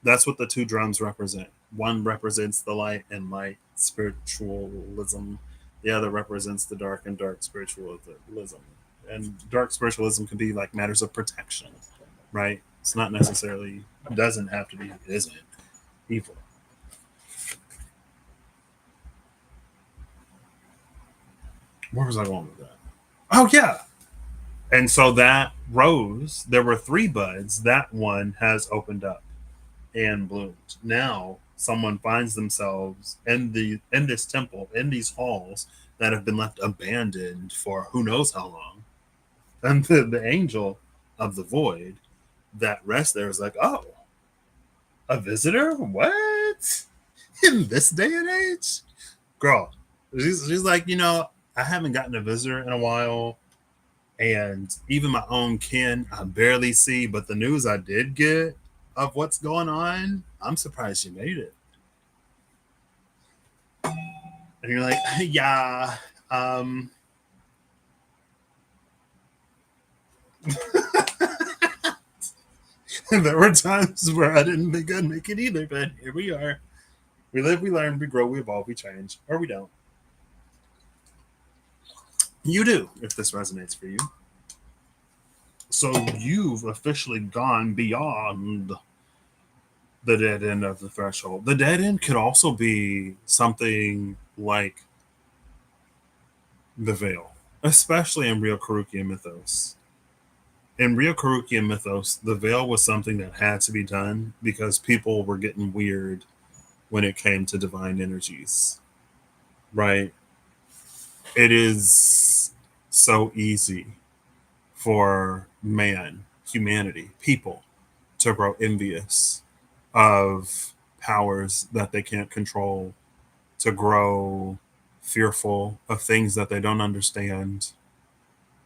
Speaker 1: That's what the two drums represent. One represents the light and light spiritualism. The other represents the dark and dark spiritualism. And dark spiritualism can be like matters of protection, right? It's not necessarily, doesn't have to be, it isn't evil. Where was I going with that? Oh, yeah. And so that rose, there were three buds. That one has opened up and bloomed. Now someone finds themselves in this temple, in these halls that have been left abandoned for who knows how long. And the angel of the void that rests there is like, oh, a visitor? What? In this day and age? Girl, she's like, I haven't gotten a visitor in a while. And even my own kin, I barely see. But the news I did get of what's going on, I'm surprised she made it. And you're like, yeah. There were times where I didn't think I'd make it either, but here we are. We live, we learn, we grow, we evolve, we change, or we don't. You do, if this resonates for you. So you've officially gone beyond the dead end of the threshold. The dead end could also be something like the veil, especially in real Karukian mythos. In real Karukian mythos, the veil was something that had to be done because people were getting weird when it came to divine energies, right? It is so easy for man, humanity, people to grow envious of powers that they can't control, to grow fearful of things that they don't understand,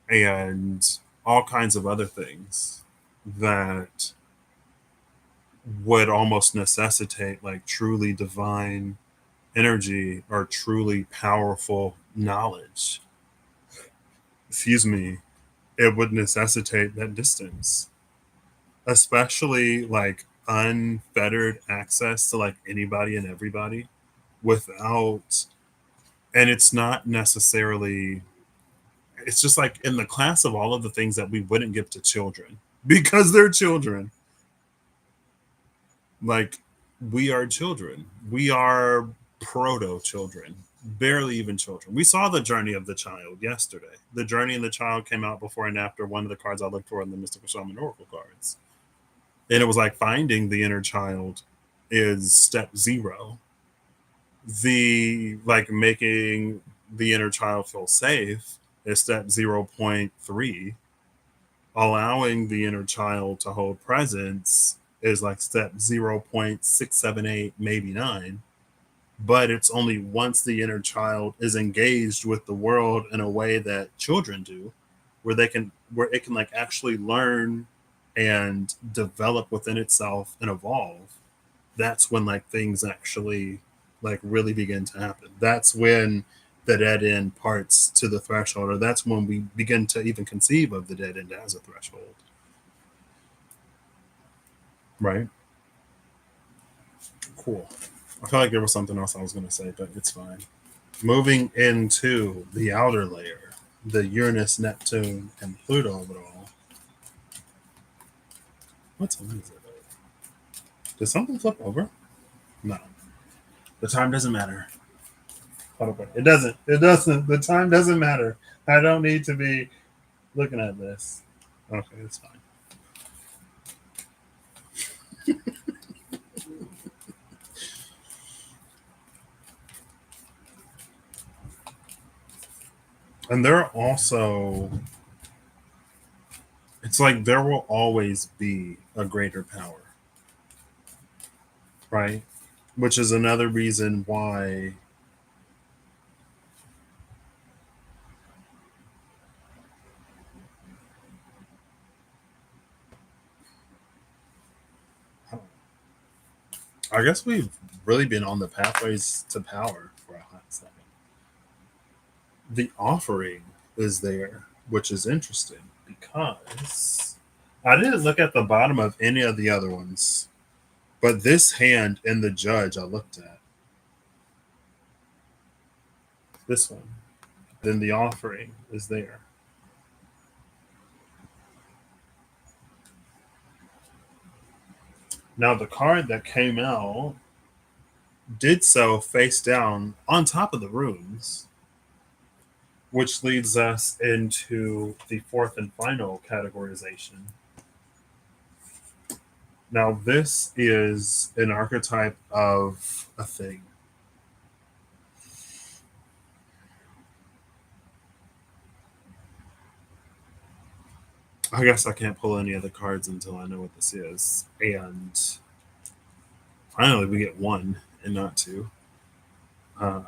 Speaker 1: and all kinds of other things that would almost necessitate like truly divine energy or truly powerful knowledge. Excuse me. It would necessitate that distance, especially like unfettered access to like anybody and everybody without, and it's not necessarily, it's just like in the class of all of the things that we wouldn't give to children because they're children. Like, we are children. We are proto children, barely even children. We saw the journey of the child yesterday. The journey of the child came out before and after one of the cards I looked for in the Mystical Shaman Oracle cards. And it was like finding the inner child is step zero. The like making the inner child feel safe is step 0.3. Allowing the inner child to hold presence is like step 0.678, maybe 9. But it's only once the inner child is engaged with the world in a way that children do, where it can like actually learn and develop within itself and evolve. That's when like things actually like really begin to happen. That's when the dead end parts to the threshold, or that's when we begin to even conceive of the dead end as a threshold. Right? Cool. I feel like there was something else I was going to say, but it's fine. Moving into the outer layer, the Uranus, Neptune, and Pluto of it all. What time is it? Did something flip over? No. The time doesn't matter. It doesn't. It doesn't. The time doesn't matter. I don't need to be looking at this. Okay, it's fine. And there are also, it's like there will always be a greater power, right? Which is another reason why I guess we've really been on the pathways to power for a hot second. The offering is there, which is interesting because I didn't look at the bottom of any of the other ones, but this hand and the judge I looked at. This one. Then the offering is there. Now, the card that came out did so face down on top of the runes, which leads us into the fourth and final categorization. Now, this is an archetype of a thing. I guess I can't pull any of the cards until I know what this is. And finally, we get one and not two. Um,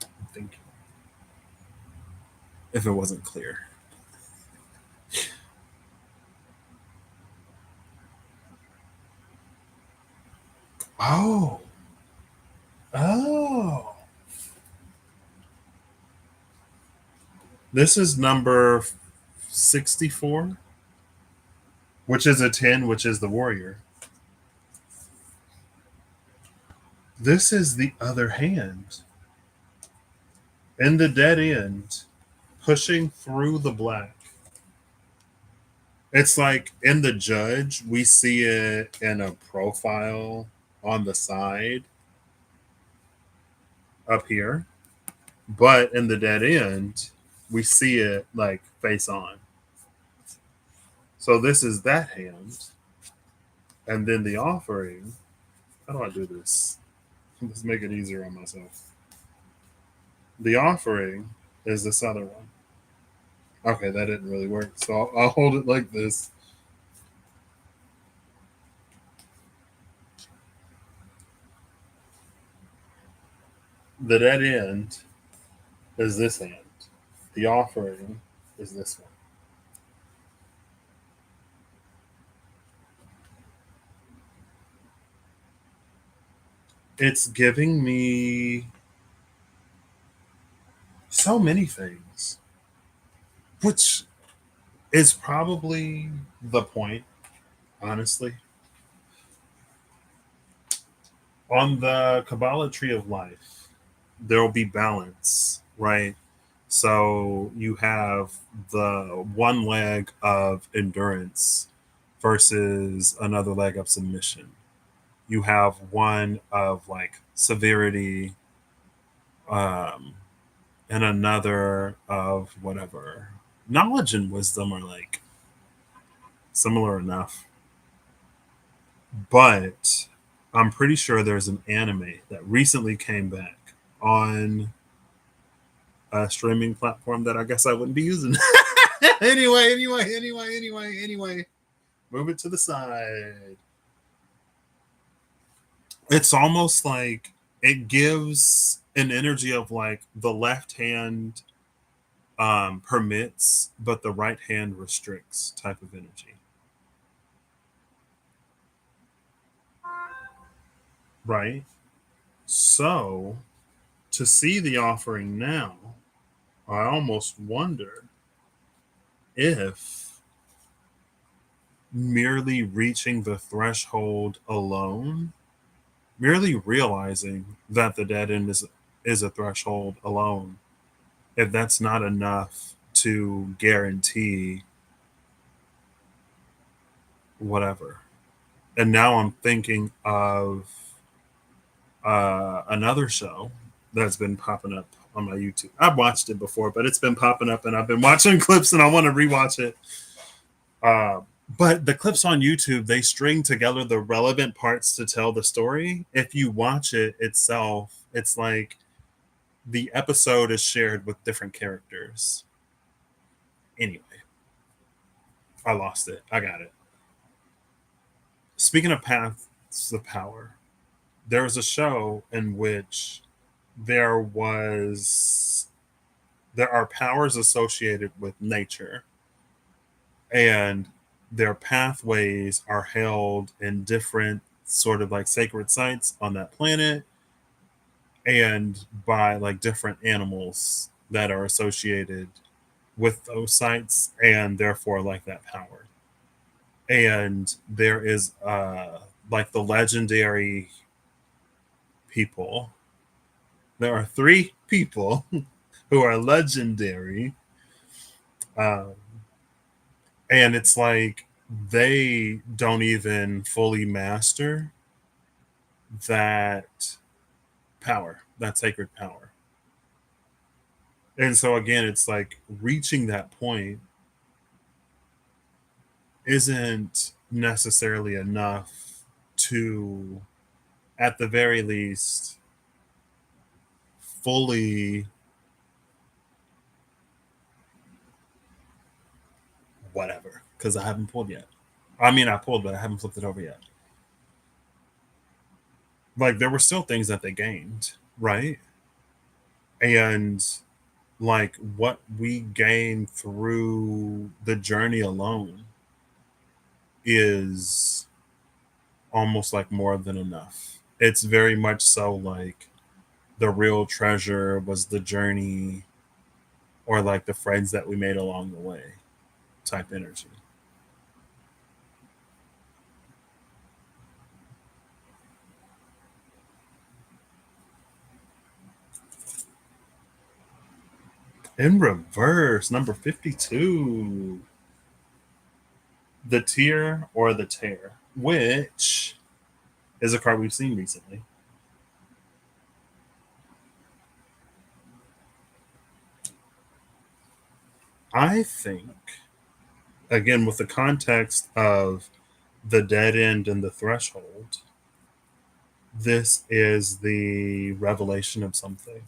Speaker 1: I think if it wasn't clear. Oh, oh. This is number 64, which is a 10, which is the warrior. This is the other hand. In the dead end, pushing through the black. It's like in the judge, we see it in a profile on the side up here. But in the dead end, we see it like face on. So this is that hand. And then the offering. How do I do this? Let's make it easier on myself. The offering is this other one. Okay, that didn't really work. So I'll hold it like this. The dead end is this hand. The offering is this one. It's giving me so many things, which is probably the point, honestly. On the Kabbalah tree of life, there will be balance, right? So you have the one leg of endurance versus another leg of submission. You have one of like severity, um, and another of whatever. Knowledge and wisdom are like similar enough, but I'm pretty sure there's an anime that recently came back on a streaming platform that I guess I wouldn't be using. Anyway. Move it to the side. It's almost like it gives an energy of like the left hand permits, but the right hand restricts type of energy. Right? So to see the offering now, I almost wonder if merely reaching the threshold alone, merely realizing that the dead end is a threshold alone, if that's not enough to guarantee whatever. And now I'm thinking of another show that's been popping up on my YouTube. I've watched it before, but it's been popping up and I've been watching clips and I want to rewatch it. Uh, but the clips on YouTube, they string together the relevant parts to tell the story. If you watch it itself, it's like the episode is shared with different characters. Anyway, I lost it. I got it. Speaking of paths of power, there was a show in which there was there are powers associated with nature, and their pathways are held in different sort of like sacred sites on that planet, and by like different animals that are associated with those sites and therefore like that power. And there is like the legendary people. There are three people who are legendary, um, and it's like they don't even fully master that power, that sacred power. And so again, it's like reaching that point isn't necessarily enough to, at the very least, fully whatever. Because I haven't pulled yet. I mean, I pulled, but I haven't flipped it over yet. Like there were still things that they gained, right? And like what we gain through the journey alone is almost like more than enough. It's very much so like the real treasure was the journey or like the friends that we made along the way type energy. In reverse, number 52, the tear or the tear, which is a card we've seen recently. I think, again, with the context of the dead end and the threshold, this is the revelation of something.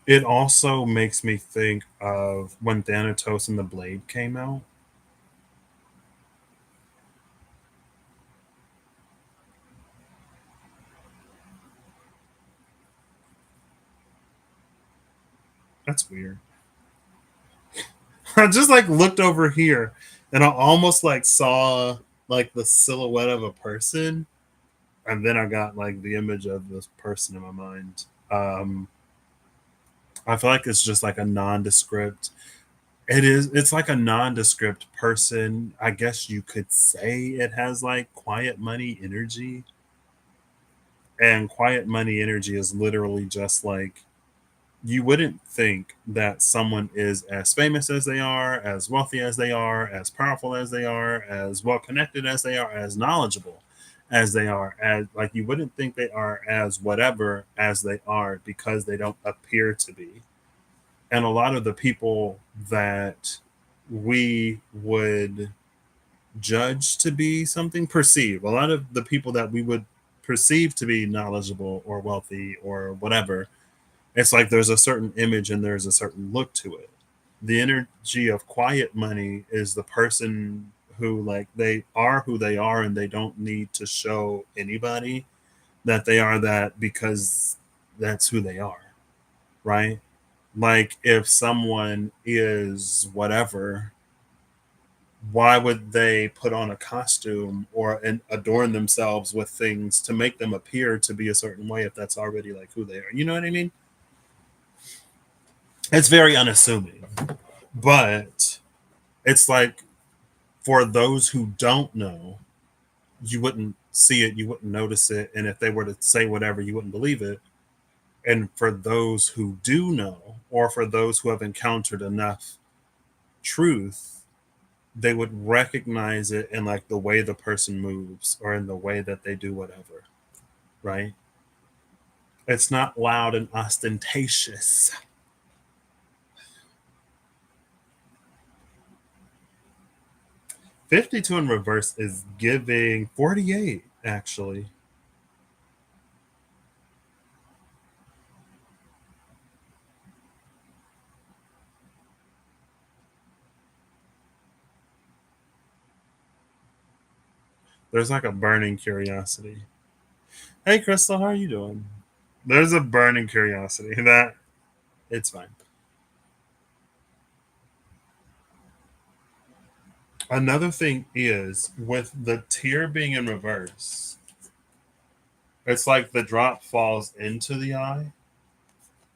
Speaker 1: It also makes me think of when Thanatos and the Blade came out. That's weird. I just like looked over here and I almost like saw like the silhouette of a person, and then I got like the image of this person in my mind. I feel like it's just like a nondescript. It's like a nondescript person. I guess you could say it has like quiet money energy. And quiet money energy is literally just like, you wouldn't think that someone is as famous as they are, as wealthy as they are, as powerful as they are, as well connected as they are, as knowledgeable as they are, as like you wouldn't think they are as whatever as they are because they don't appear to be. And a lot of the people that we would judge to be something, perceive, a lot of the people that we would perceive to be knowledgeable or wealthy or whatever, it's like there's a certain image and there's a certain look to it. The energy of quiet money is the person who like they are who they are and they don't need to show anybody that they are that because that's who they are, right? Like if someone is whatever, why would they put on a costume or and adorn themselves with things to make them appear to be a certain way if that's already like who they are? You know what I mean? It's very unassuming, but it's like for those who don't know, you wouldn't see it, you wouldn't notice it, and if they were to say whatever, you wouldn't believe it. And for those who do know, or for those who have encountered enough truth, they would recognize it in like the way the person moves or in the way that they do whatever, right? It's not loud and ostentatious. 52 in reverse is giving 48, actually. There's like a burning curiosity. Hey, Crystal, how are you doing? There's a burning curiosity that it's fine. Another thing is with the tear being in reverse, it's like the drop falls into the eye.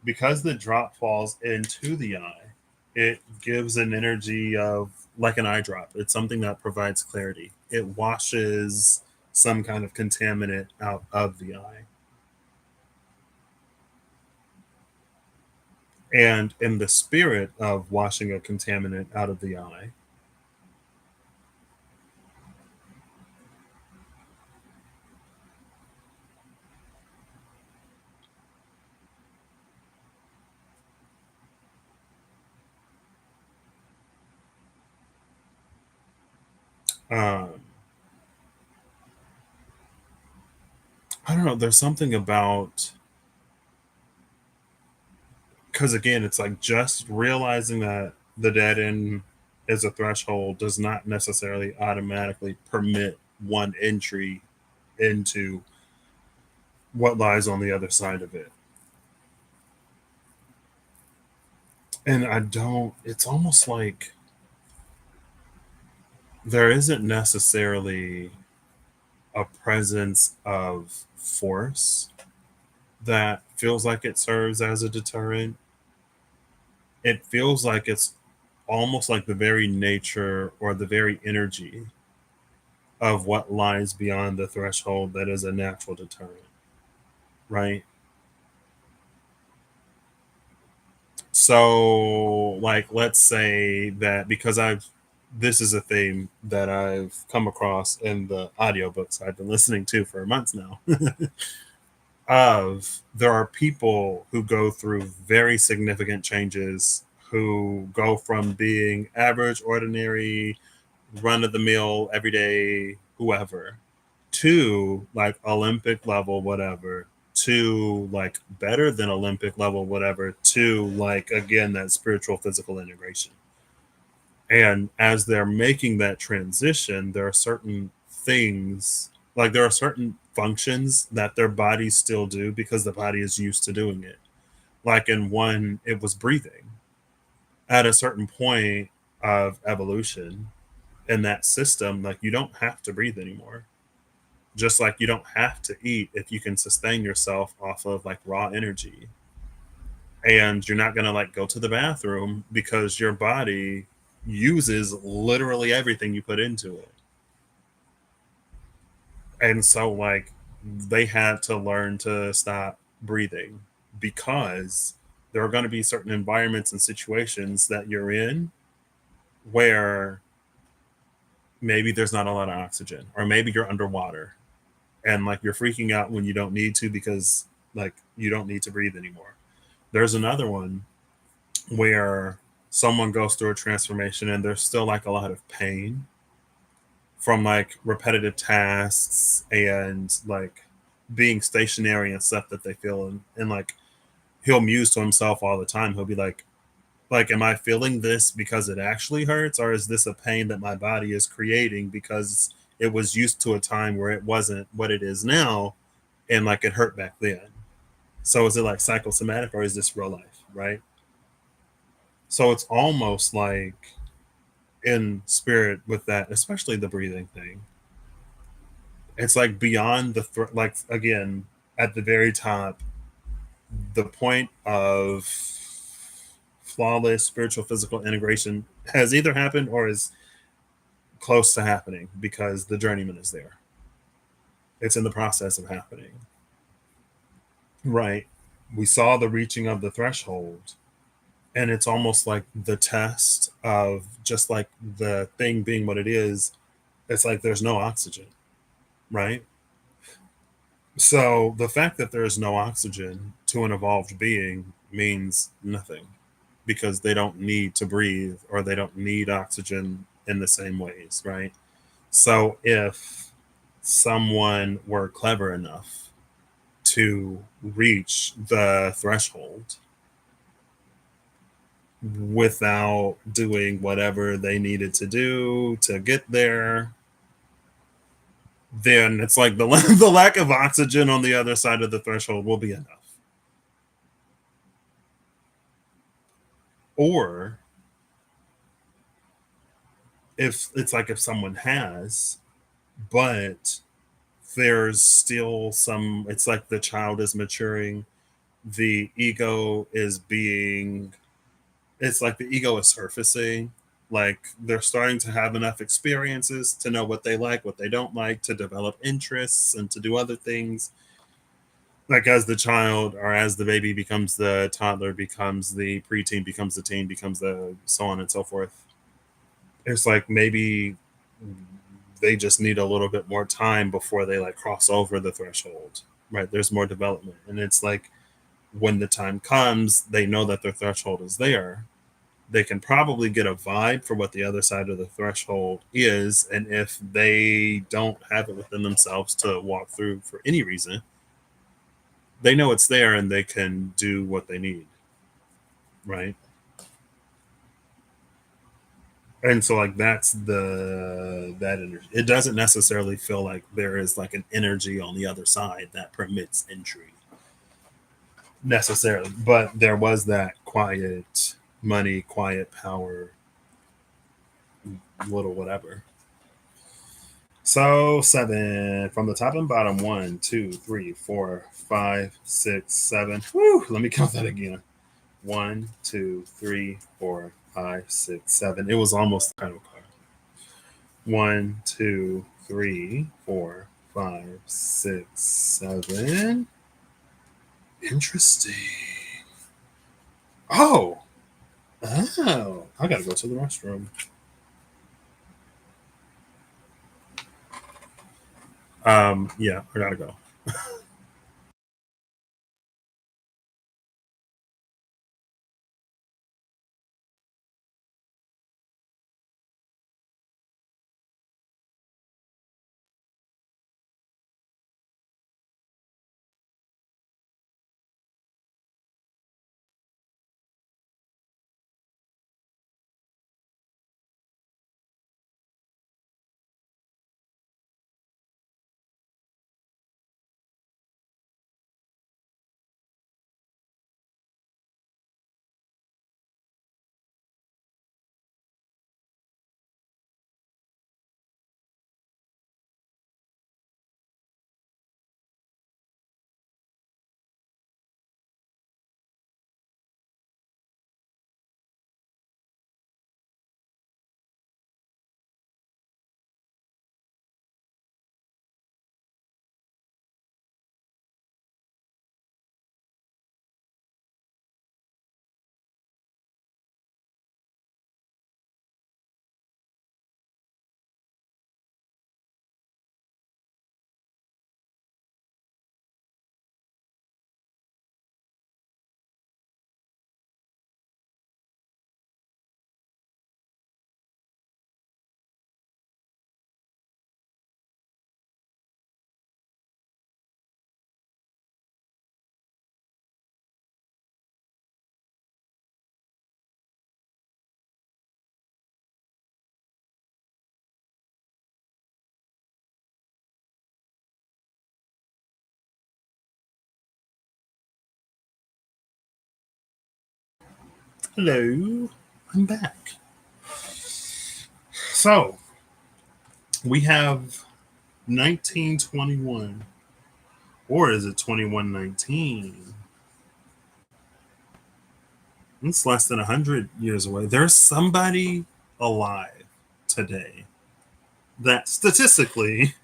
Speaker 1: Because the drop falls into the eye, it gives an energy of like an eye drop. It's something that provides clarity. It washes some kind of contaminant out of the eye. And in the spirit of washing a contaminant out of the eye, um, I don't know, there's something about, because again, it's like just realizing that the dead end is a threshold does not necessarily automatically permit one entry into what lies on the other side of it. And I don't, it's almost like there isn't necessarily a presence of force, that feels like it serves as a deterrent. It feels like it's almost like the very nature or the very energy of what lies beyond the threshold that is a natural deterrent, right? So, like, let's say that because this is a theme that I've come across in the audiobooks I've been listening to for months now. Of there are people who go through very significant changes, who go from being average, ordinary, run of the mill, everyday, whoever, to like Olympic level, whatever, to like better than Olympic level, whatever, to like, again, that spiritual physical integration. And as they're making that transition, there are certain things, like there are certain functions that their bodies still do because the body is used to doing it. Like in one, it was breathing. At a certain point of evolution in that system, like you don't have to breathe anymore. Just like you don't have to eat if you can sustain yourself off of like raw energy. And you're not going to like go to the bathroom because your body uses literally everything you put into it. And so like they had to learn to stop breathing because there are going to be certain environments and situations that you're in where maybe there's not a lot of oxygen, or maybe you're underwater and like you're freaking out when you don't need to because like you don't need to breathe anymore. There's another one where someone goes through a transformation and there's still like a lot of pain from like repetitive tasks and like being stationary and stuff that they feel, and like he'll muse to himself all the time. He'll be like, am I feeling this because it actually hurts, or is this a pain that my body is creating because it was used to a time where it wasn't what it is now, and like it hurt back then? So is it like psychosomatic, or is this real life, right? So it's almost like in spirit with that, especially the breathing thing. It's like beyond like again at the very top, the point of flawless spiritual physical integration has either happened or is close to happening because the journeyman is there. It's in the process of happening. Right. We saw the reaching of the threshold, and it's almost like the test of just like the thing being what it is. It's like there's no oxygen, right? So the fact that there is no oxygen to an evolved being means nothing because they don't need to breathe or they don't need oxygen in the same ways, right? So if someone were clever enough to reach the threshold without doing whatever they needed to do to get there, then it's like the, the lack of oxygen on the other side of the threshold will be enough. Or if it's like if someone has, but there's still some, it's like the child is maturing, the ego is being, it's like the ego is surfacing, like they're starting to have enough experiences to know what they like, what they don't like, to develop interests and to do other things. Like as the child or as the baby becomes the toddler, becomes the preteen, becomes the teen, becomes the so on and so forth. It's like maybe they just need a little bit more time before they like cross over the threshold, right? There's more development, and it's like when the time comes, they know that their threshold is there. They can probably get a vibe for what the other side of the threshold is, and if they don't have it within themselves to walk through for any reason, they know it's there and they can do what they need, right? And so like that's the that energy. It doesn't necessarily feel like there is like an energy on the other side that permits entry necessarily, but there was that quiet money, quiet power, little whatever. So seven from the top and bottom. One, two, three, four, five, six, seven. Woo! Let me count that again. One, two, three, four, five, six, seven. It was almost the title card. One, two, three, four, five, six, seven. Interesting. Oh, oh! I gotta go to the restroom. Yeah, I gotta go. Hello, I'm back. So we have 1921, or is it 2119? It's less than 100 years away. There's somebody alive today that statistically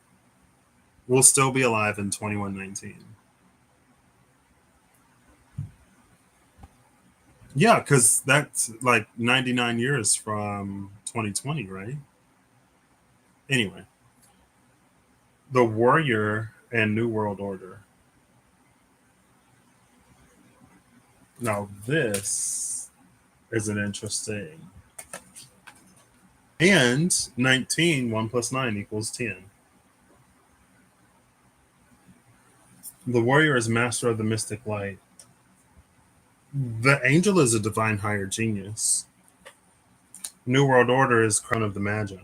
Speaker 1: will still be alive in 2119. Yeah, because that's like 99 years from 2020, right? Anyway, the Warrior and New World Order. Now, this is an interesting. And 19, 1 plus 9 equals 10. The warrior is master of the mystic light. The angel is a divine higher genius. New World Order is crown of the magi.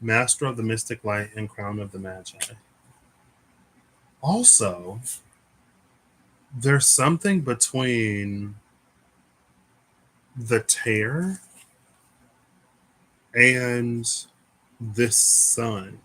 Speaker 1: Master of the mystic light and crown of the magi. Also, there's something between the tear and this sun.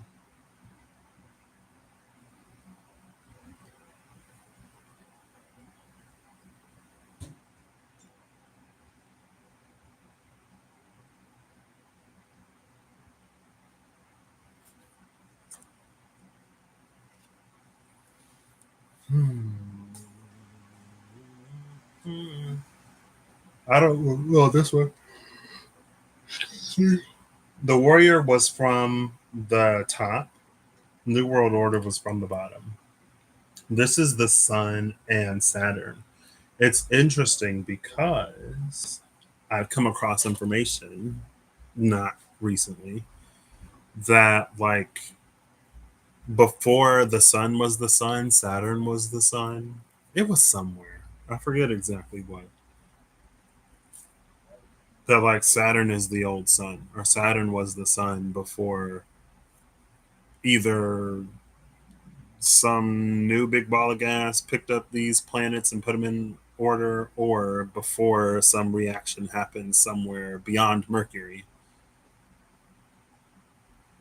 Speaker 1: Hmm. Hmm. I don't. Well, this one. The warrior was from the top. New World Order was from the bottom. This is the Sun and Saturn. It's interesting because I've come across information not recently that like before the sun was the sun, Saturn was the sun. It was somewhere. I forget exactly what. That like Saturn is the old sun, or Saturn was the sun before either some new big ball of gas picked up these planets and put them in order, or before some reaction happened somewhere beyond Mercury.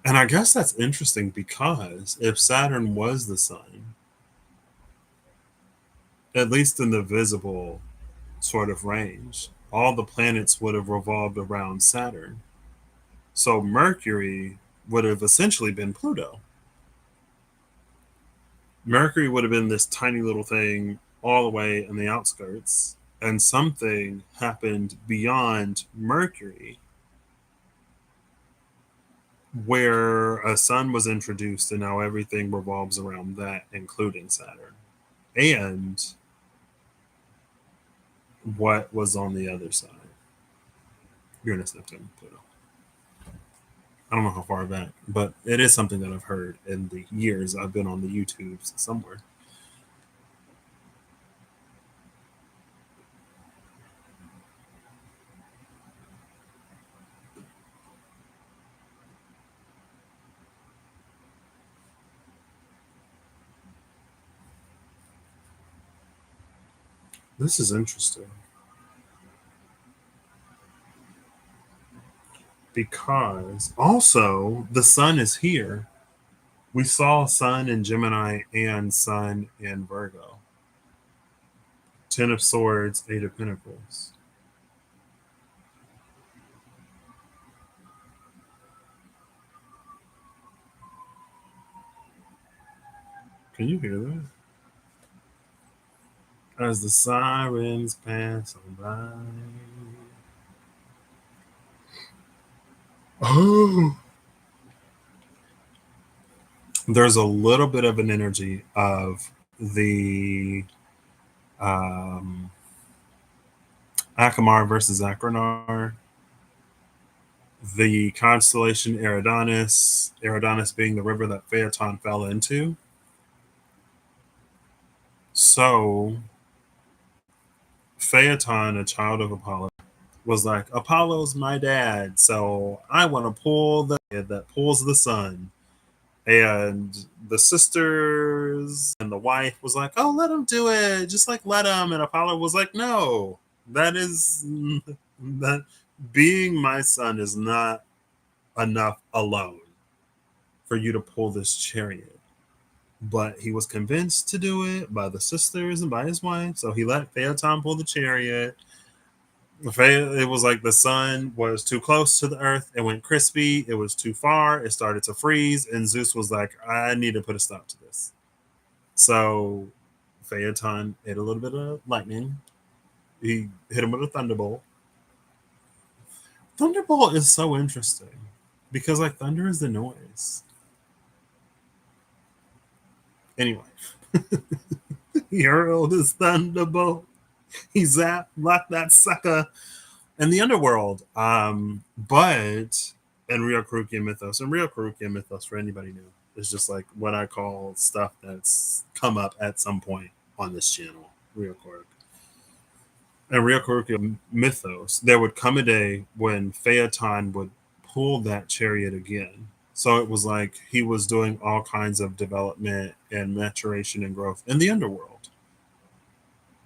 Speaker 1: And I guess that's interesting because if Saturn was the sun, at least in the visible sort of range, all the planets would have revolved around Saturn. So Mercury would have essentially been Pluto. Mercury would have been this tiny little thing all the way in the outskirts, and something happened beyond Mercury where a sun was introduced, and now everything revolves around that, including Saturn. And what was on the other side? Uranus, Neptune, Pluto. I don't know how far back, but it is something that I've heard in the years I've been on the YouTubes somewhere. This is interesting because also the sun is here. We saw sun in Gemini and sun in Virgo. Ten of Swords, Eight of Pentacles. Can you hear that? As the sirens pass on by. Oh, there's a little bit of an energy of the um, Akamar versus Akranar, the constellation Eridanus being the river that Phaeton fell into. So, Phaeton, a child of Apollo, was like, Apollo's my dad, so I want to pull the head that pulls the sun. And the sisters and the wife was like, oh, let him do it. Just like let him. And Apollo was like, no, that is that being my son is not enough alone for you to pull this chariot. But he was convinced to do it by the sisters and by his wife. So he let Phaeton pull the chariot. It was like the sun was too close to the earth. It went crispy. It was too far. It started to freeze. And Zeus was like, I need to put a stop to this. So Phaeton hit a little bit of lightning. He hit him with a thunderbolt. Thunderbolt is so interesting because, like, thunder is the noise. Anyway, he hurled his thunderbolt. He zapped like that sucker in the underworld. But in Real Karukian mythos, and Real Karukian mythos, for anybody new, is just like what I call stuff that's come up at some point on this channel, Real Karuk. And Real Karukian mythos, there would come a day when Phaeton would pull that chariot again. So it was like he was doing all kinds of development and maturation and growth in the underworld.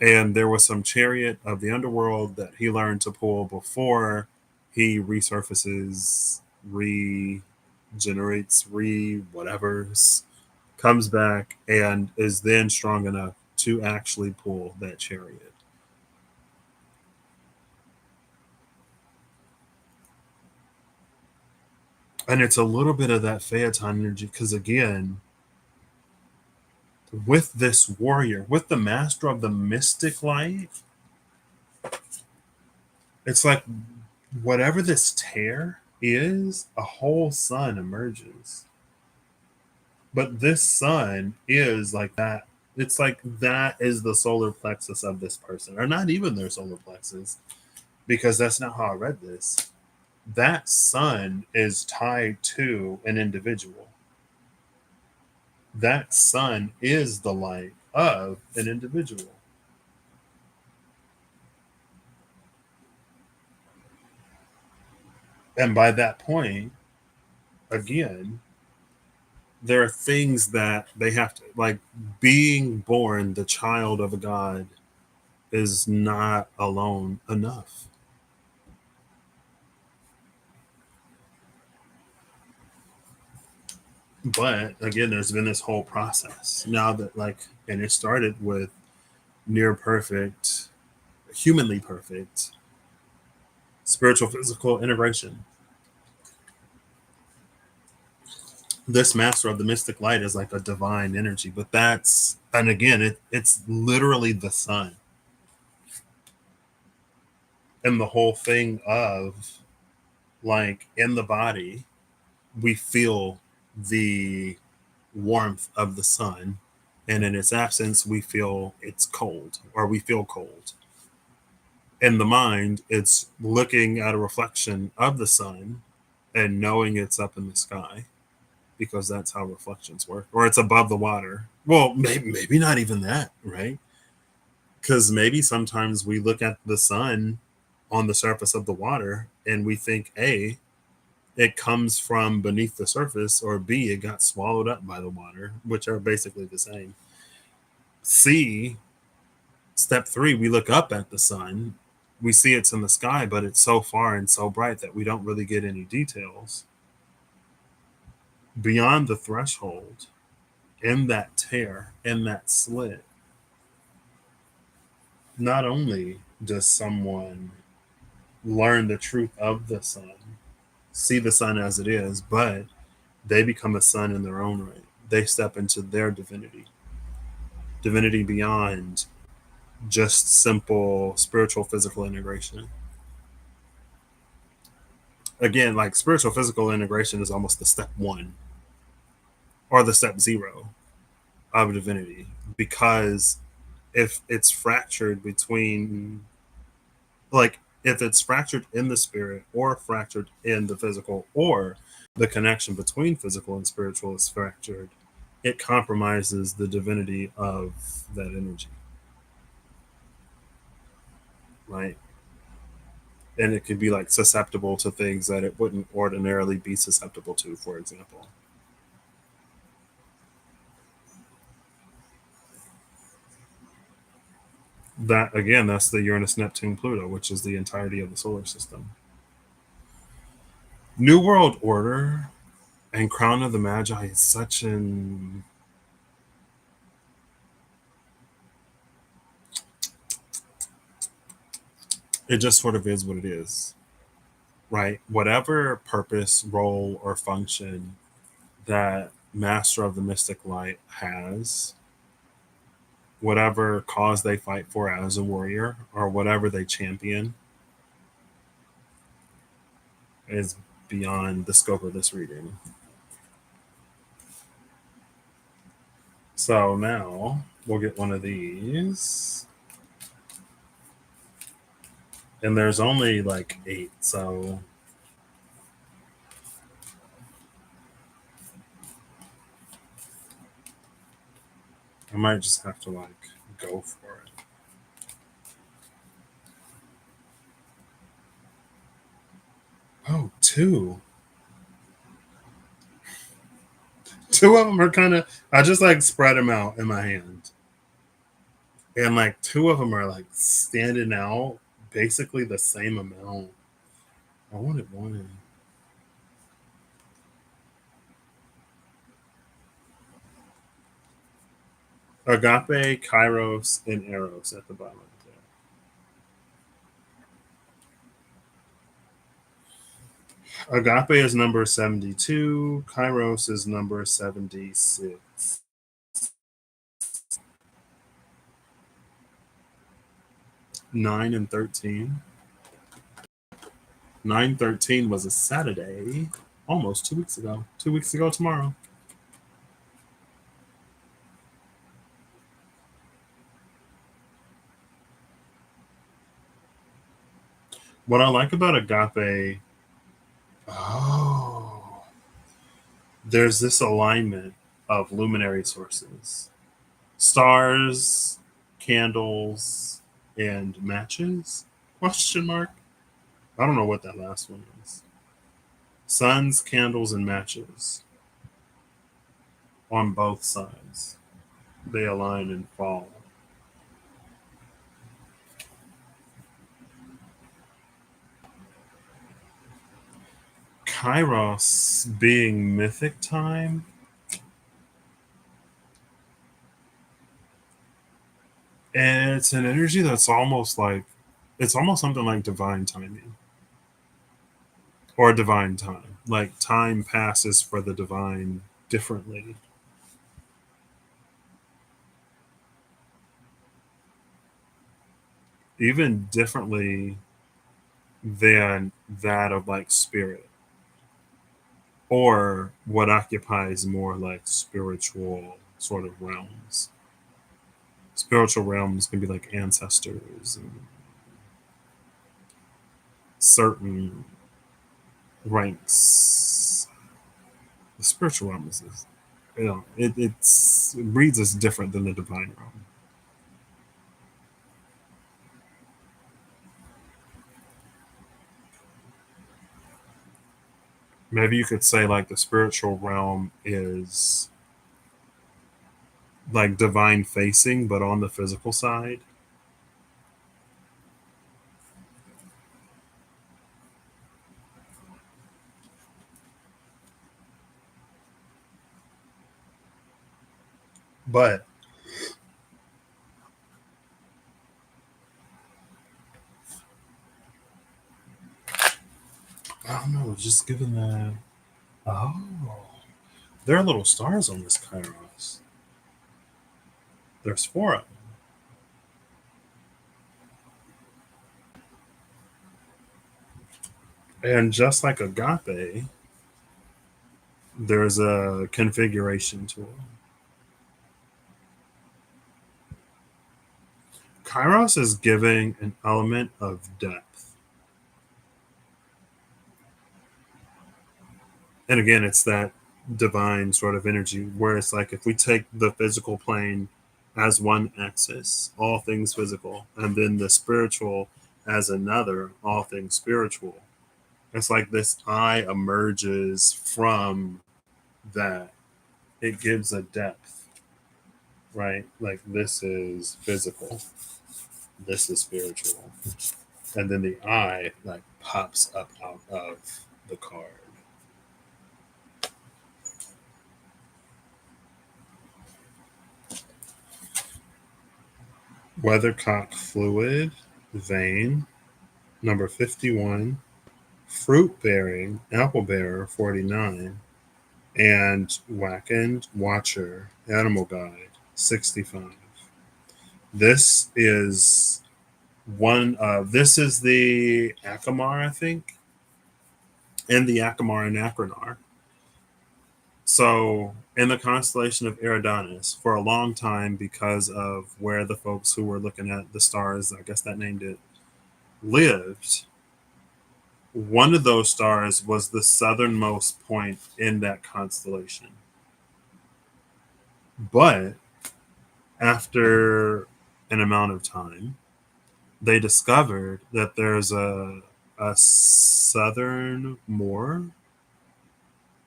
Speaker 1: And there was some chariot of the underworld that he learned to pull before he resurfaces, regenerates, whatever's, comes back and is then strong enough to actually pull that chariot. And it's a little bit of that Phaeton energy because, again, with this warrior, with the master of the mystic light, it's like whatever this tear is, a whole sun emerges. But this sun is like that. It's like that is the solar plexus of this person, or not even their solar plexus, because that's not how I read this. That sun is tied to an individual. That sun is the light of an individual. And by that point, again, there are things that they have to, like, being born the child of a god is not alone enough. But again, there's been this whole process now that, like, and it started with near perfect, humanly perfect spiritual physical integration. This master of the mystic light is like a divine energy, but that's, and again, it's literally the sun. And the whole thing of, like, in the body, we feel the warmth of the sun, and in its absence we feel it's cold, or we feel cold. In the mind, it's looking at a reflection of the sun and knowing it's up in the sky, because that's how reflections work, or it's above the water. Well, maybe not even that, right? Because maybe sometimes we look at the sun on the surface of the water and we think, A, it comes from beneath the surface, or B, it got swallowed up by the water, which are basically the same. C, step three, we look up at the sun, we see it's in the sky, but it's so far and so bright that we don't really get any details. Beyond the threshold, in that tear, in that slit, not only does someone learn the truth of the sun, see the sun as it is, but they become a sun in their own right. They step into their divinity, divinity beyond just simple spiritual physical integration. Again, like, spiritual physical integration is almost the step one or the step zero of divinity, because if it's fractured between, like, if it's fractured in the spirit or fractured in the physical, or the connection between physical and spiritual is fractured, it compromises the divinity of that energy, right? And it could be, like, susceptible to things that it wouldn't ordinarily be susceptible to, for example. That, again, that's the Uranus, Neptune, Pluto, which is the entirety of the solar system. New World Order and Crown of the Magi is such an, it just sort of is what it is, right? Whatever purpose, role, or function that Master of the Mystic Light has, whatever cause they fight for as a warrior, or whatever they champion, is beyond the scope of this reading. So now we'll get one of these. And there's only like 8, so I might just have to, like, go for it. Oh, two. Two of them are kind of, I just, like, spread them out in my hand. And, like, two of them are, like, standing out basically the same amount. I wanted one. Agape, Kairos, and Eros at the bottom of there. Agape is number 72. Kairos is number 76. 9 and 13. 9/13 was a Saturday, almost 2 weeks ago. 2 weeks ago tomorrow. What I like about Agape, oh, there's this alignment of luminary sources, stars, candles, and matches? Question mark. I don't know what that last one is. Suns, candles, and matches on both sides. They align and fall. Kairos being mythic time, And it's an energy that's almost like, it's almost something like divine timing or divine time. Like time passes for the divine differently, even differently than that of like spirit or what occupies more like spiritual sort of realms. Spiritual realms can be like ancestors and certain ranks. The spiritual realm is, it breeds us different than the divine realm. Maybe you could say like the spiritual realm is like divine facing, but on the physical side. But I don't know, just given that. Oh, there are little stars on this Kairos. There's four of them. And just like agape, there's a configuration to it. Kairos is giving an element of depth. And again, it's that divine sort of energy where it's like if we take the physical plane as one axis, all things physical, and then the spiritual as another, all things spiritual. It's like this eye emerges from that. It gives a depth, right? Like this is physical, this is spiritual. And then the eye like pops up out of the card. Weathercock fluid, vein, number 51, fruit bearing, apple bearer 49, and Wackened Watcher, animal guide 65. This is this is the Akamar, I think, and the Akamar and Akranar. So, in the constellation of Eridanus, for a long time, because of where the folks who were looking at the stars, I guess that named it, lived, one of those stars was the southernmost point in that constellation. But after an amount of time, they discovered that there's a southern more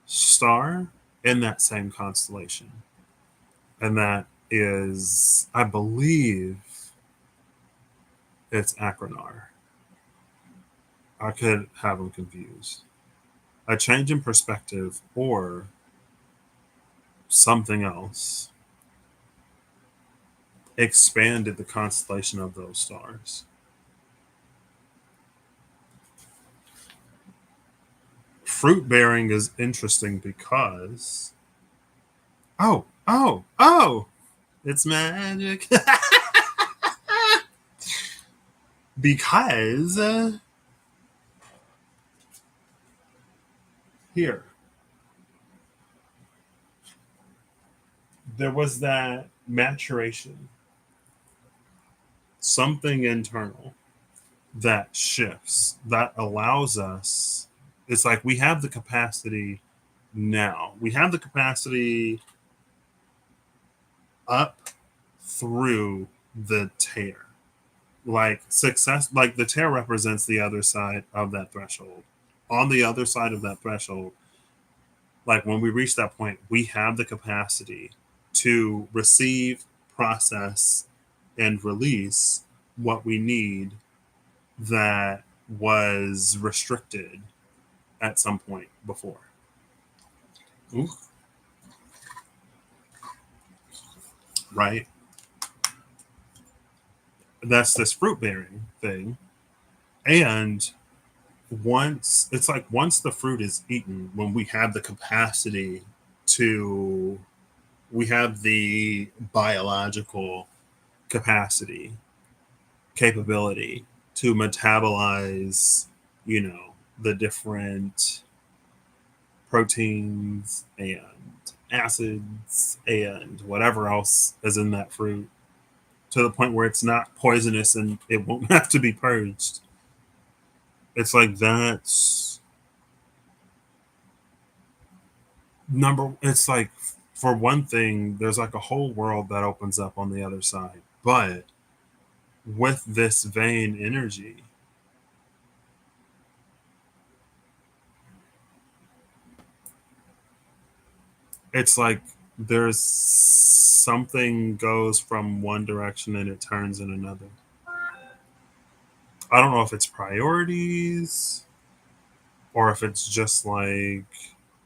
Speaker 1: star in that same constellation. And that is, I believe, it's Akranar. I could have them confused. A change in perspective or something else expanded the constellation of those stars. Fruit bearing is interesting because oh, it's magic. Because here there was that maturation, something internal that shifts, that allows us. It's like we have the capacity now. We have the capacity up through the tear. Like success, like the tear represents the other side of that threshold. On the other side of that threshold, like when we reach that point, we have the capacity to receive, process, and release what we need that was restricted at some point before. Ooh, right? that's this fruit bearing thing. And once the fruit is eaten, when we have the capacity to, we have the biological capacity, capability to metabolize, you know, the different proteins and acids and whatever else is in that fruit, to the point where it's not poisonous and it won't have to be purged. It's like that's it's like, for one thing, there's like a whole world that opens up on the other side. But with this vein energy, it's like there's something goes from one direction and it turns in another. I don't know if it's priorities or if it's just like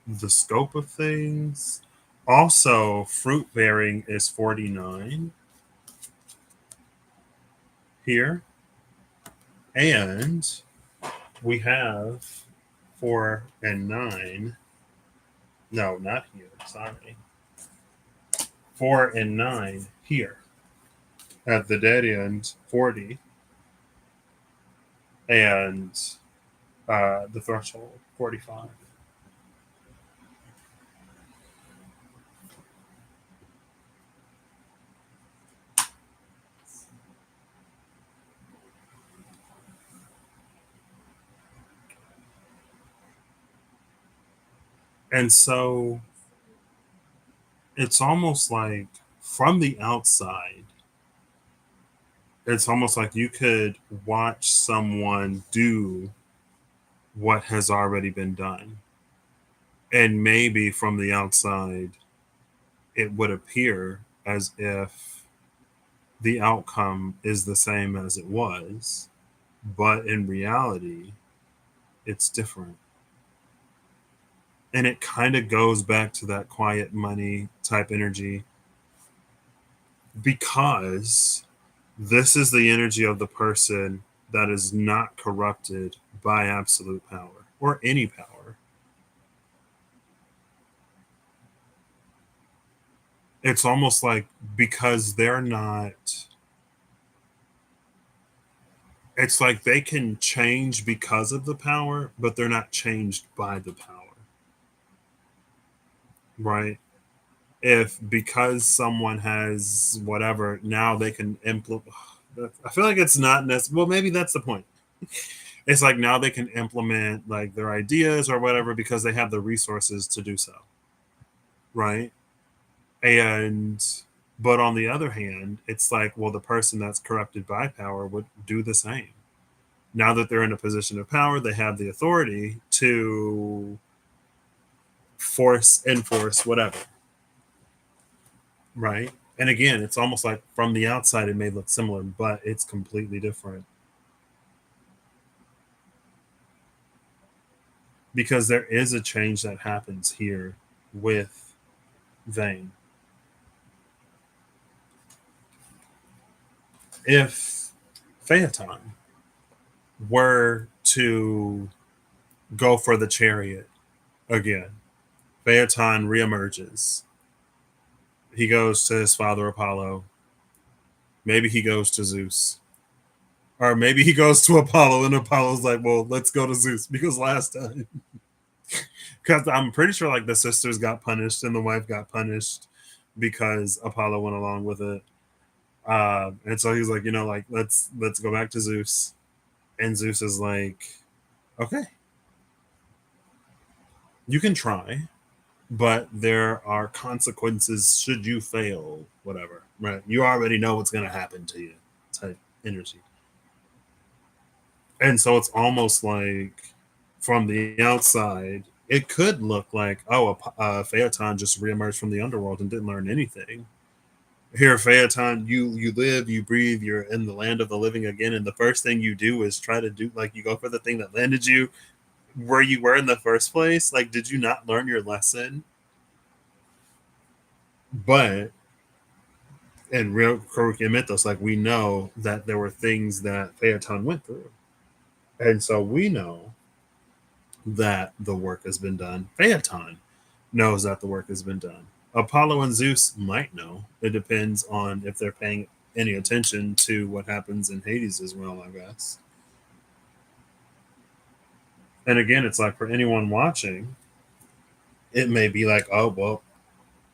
Speaker 1: the scope of things. Also, fruit bearing is 49 here. And we have 4 and 9. No, not here. Sorry. 4 and 9 here. At the dead end, 40. And the threshold, 45. And so it's almost like, from the outside, it's almost like you could watch someone do what has already been done. And maybe from the outside, it would appear as if the outcome is the same as it was, but in reality, it's different. And it kind of goes back to that quiet money type energy, because this is the energy of the person that is not corrupted by absolute power or any power. It's almost like, because they're not, it's like they can change because of the power, but they're not changed by the power. Right? If because someone has whatever, now they can implement. I feel like it's not necessary. Well, maybe that's the point. It's like now they can implement like their ideas or whatever because they have the resources to do so. Right? And but on the other hand, it's like, well, the person that's corrupted by power would do the same. Now that they're in a position of power, they have the authority to enforce whatever. Right? And again, it's almost like from the outside it may look similar, but it's completely different. Because there is a change that happens here with Vane. If Phaeton were to go for the chariot again, Phaeton reemerges. He goes to his father Apollo. Maybe he goes to Zeus. Or maybe he goes to Apollo and Apollo's like, well, let's go to Zeus because last time. Because I'm pretty sure like the sisters got punished and the wife got punished because Apollo went along with it. And so he's like, like let's go back to Zeus. And Zeus is like, okay, you can try, but there are consequences should you fail, whatever. Right? You already know what's going to happen to you, type energy. And so it's almost like from the outside, it could look like, oh, Phaeton just reemerged from the underworld and didn't learn anything. Here, Phaeton, you live, you breathe, you're in the land of the living again, and the first thing you do is try to do, like, you go for the thing that landed you where you were in the first place. Like, did you not learn your lesson? But And real Kuroki mythos, like we know that there were things that Phaeton went through. And so we know that the work has been done. Phaeton knows that the work has been done. Apollo and Zeus might know. It depends on if they're paying any attention to what happens in Hades as well, I guess. And again, it's like for anyone watching, it may be like, oh, well,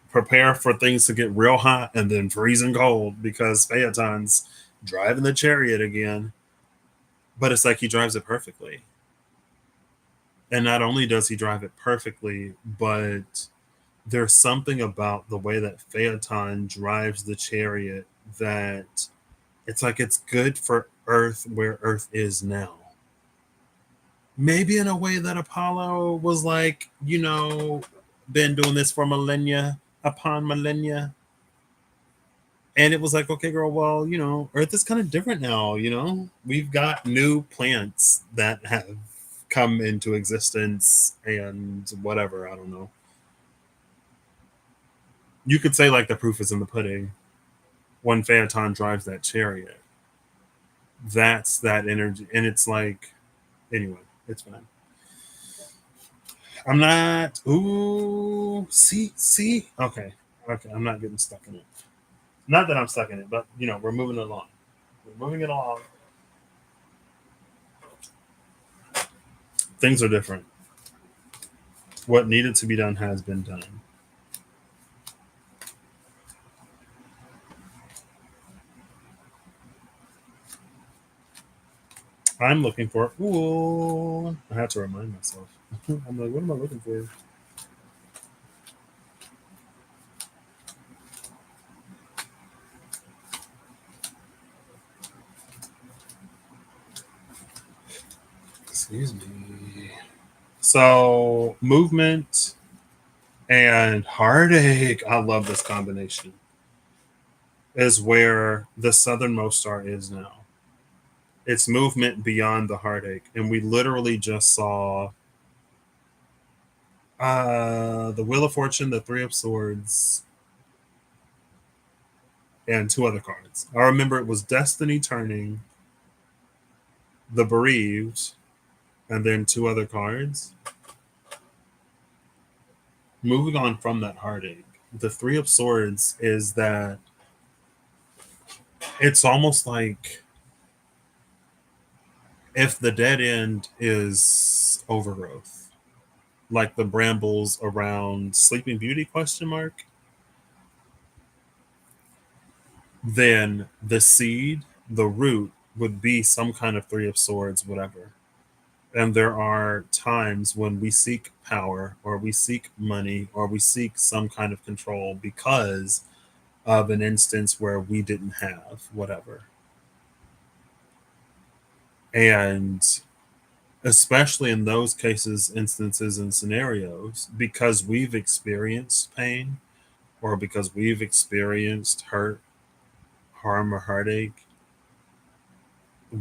Speaker 1: prepare for things to get real hot and then freezing cold because Phaeton's driving the chariot again. But it's like he drives it perfectly. And not only does he drive it perfectly, but there's something about the way that Phaeton drives the chariot that it's like it's good for Earth where Earth is now. Maybe in a way that Apollo was like, been doing this for millennia upon millennia. And it was like, okay, girl, well, Earth is kind of different now, We've got new plants that have come into existence and whatever, I don't know. You could say like the proof is in the pudding. When Phaeton drives that chariot, that's that energy. And it's like, anyway, it's fine. I'm not, ooh, see, okay. I'm not getting stuck in it. Not that I'm stuck in it, but, we're moving along. We're moving it along. Things are different. What needed to be done has been done. I'm looking for, ooh, I have to remind myself. I'm like, what am I looking for? Excuse me. So, movement and heartache. I love this combination. Is where the southernmost star is now. It's movement beyond the heartache. And we literally just saw the Wheel of Fortune, the Three of Swords, and two other cards. I remember it was Destiny Turning, the Bereaved, and then two other cards. Moving on from that heartache, the Three of Swords is that it's almost like if the dead end is overgrowth, like the brambles around Sleeping Beauty question mark, then the seed, the root would be some kind of Three of Swords, whatever. And there are times when we seek power or we seek money or we seek some kind of control because of an instance where we didn't have whatever. And especially in those cases, instances, and scenarios, because we've experienced pain or because we've experienced hurt, harm, or heartache,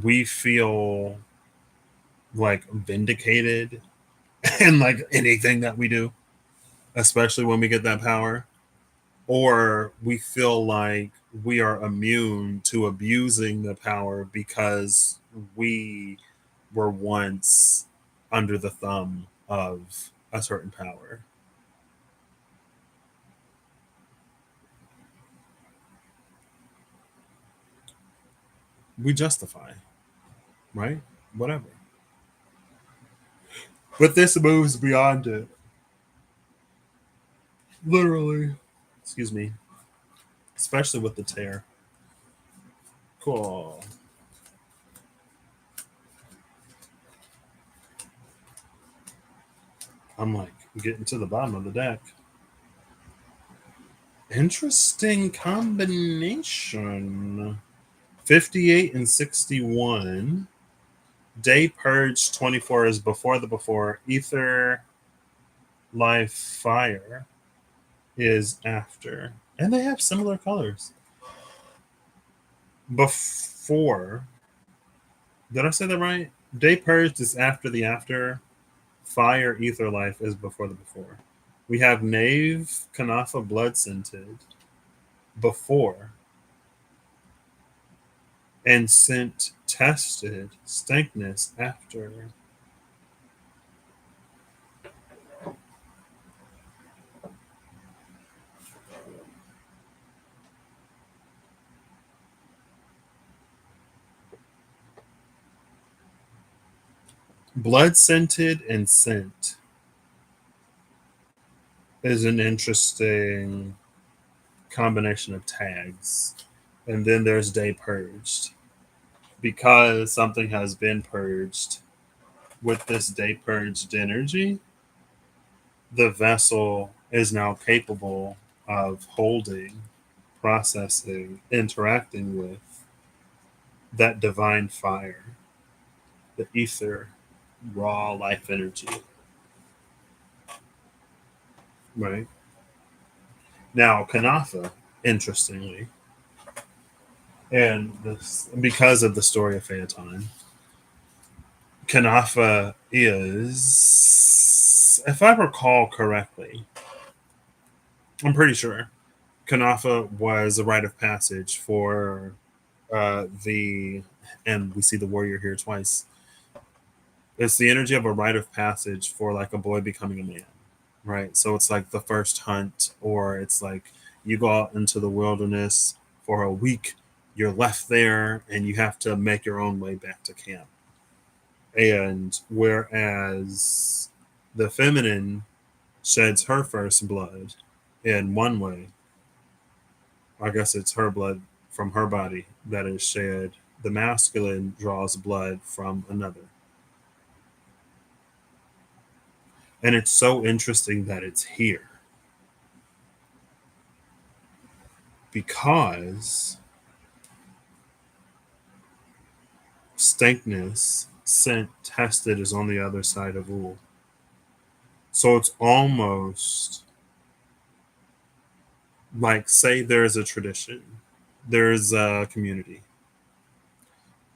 Speaker 1: we feel like vindicated in like anything that we do, especially when we get that power. Or we feel like we are immune to abusing the power because we were once under the thumb of a certain power. We justify, right? Whatever. But this moves beyond it. Literally. Excuse me. Especially with the tear. Cool. I'm like getting to the bottom of the deck. Interesting combination. 58 and 61. Day Purge 24 is before the before. Ether Life Fire is after. And they have similar colors. Before. Did I say that right? Day Purged is after the after. Fire Ether Life is before the before. We have Knave Kanafa Blood Scented before. and scent tested stankness after. Blood scented and scent is an interesting combination of tags. And then there's day purged. Because something has been purged with this day purged energy, the vessel is now capable of holding, processing, interacting with that divine fire, the ether, raw life energy, right? Now, Kanafa, interestingly, and this because of the story of Phaeton, Kanafa is, if I recall correctly, I'm pretty sure Kanafa was a rite of passage for the, and we see the warrior here twice. It's the energy of a rite of passage for like a boy becoming a man, right? So it's like the first hunt, or it's like you go out into the wilderness for a week, you're left there, and you have to make your own way back to camp. And whereas the feminine sheds her first blood in one way, I guess it's her blood from her body that is shed. The masculine draws blood from another. And it's so interesting that it's here because stankness, scent tested, is on the other side of wool. So it's almost like, say, there's a tradition, there's a community.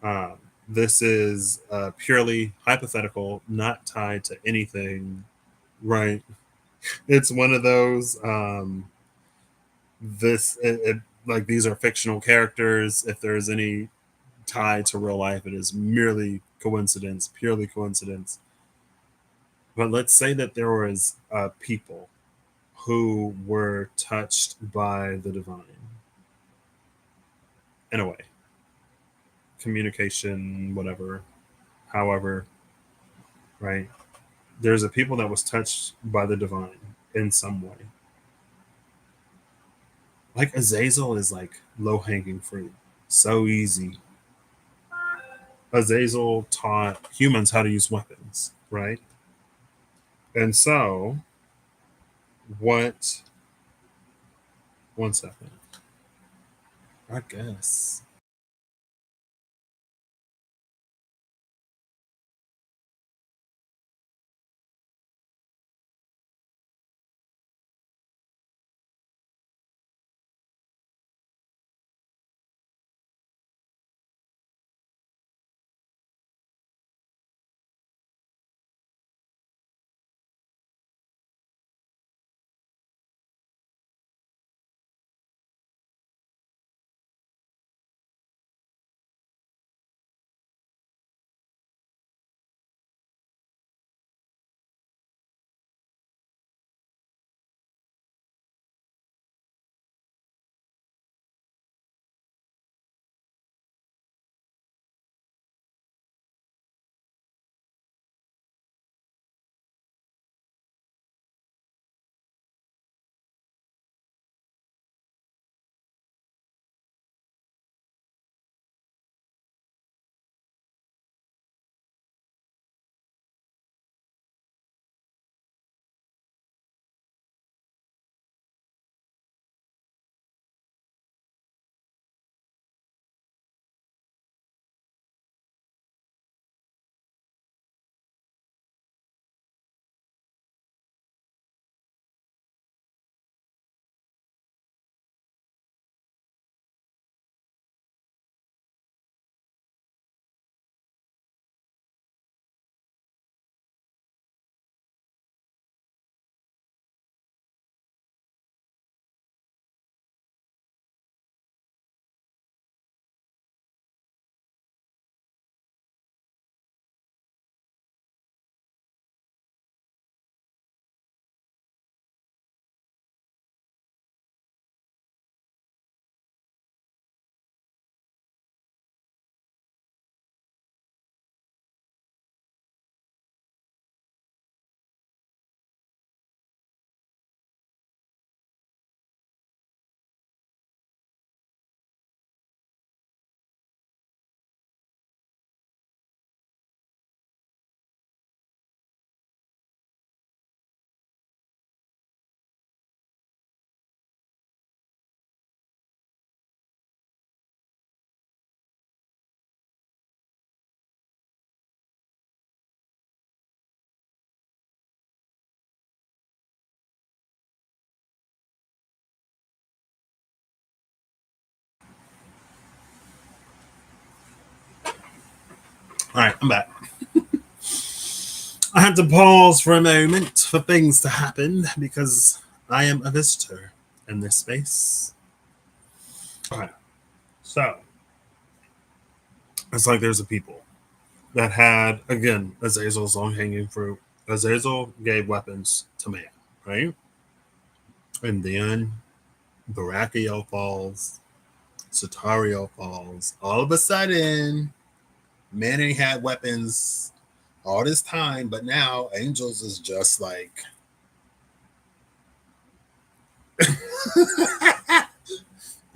Speaker 1: Uh, this is purely hypothetical, not tied to anything, right? It's one of those. Like these are fictional characters. If there's any tie to real life, it is merely coincidence, purely coincidence. But let's say that there was people who were touched by the divine in a way, communication, whatever, however, right? There's a people that was touched by the divine in some way. Like Azazel is like low hanging fruit, so easy. Azazel taught humans how to use weapons, right? And so, what? One second. I guess. All right, I'm back. I had to pause for a moment for things to happen because I am a visitor in this space. Okay, so it's like there's a people that had, again, Azazel's long hanging fruit. Azazel gave weapons to man, right? And then Barakiel falls, Satario falls. All of a sudden, man ain't had weapons all this time, but now Angels is just like.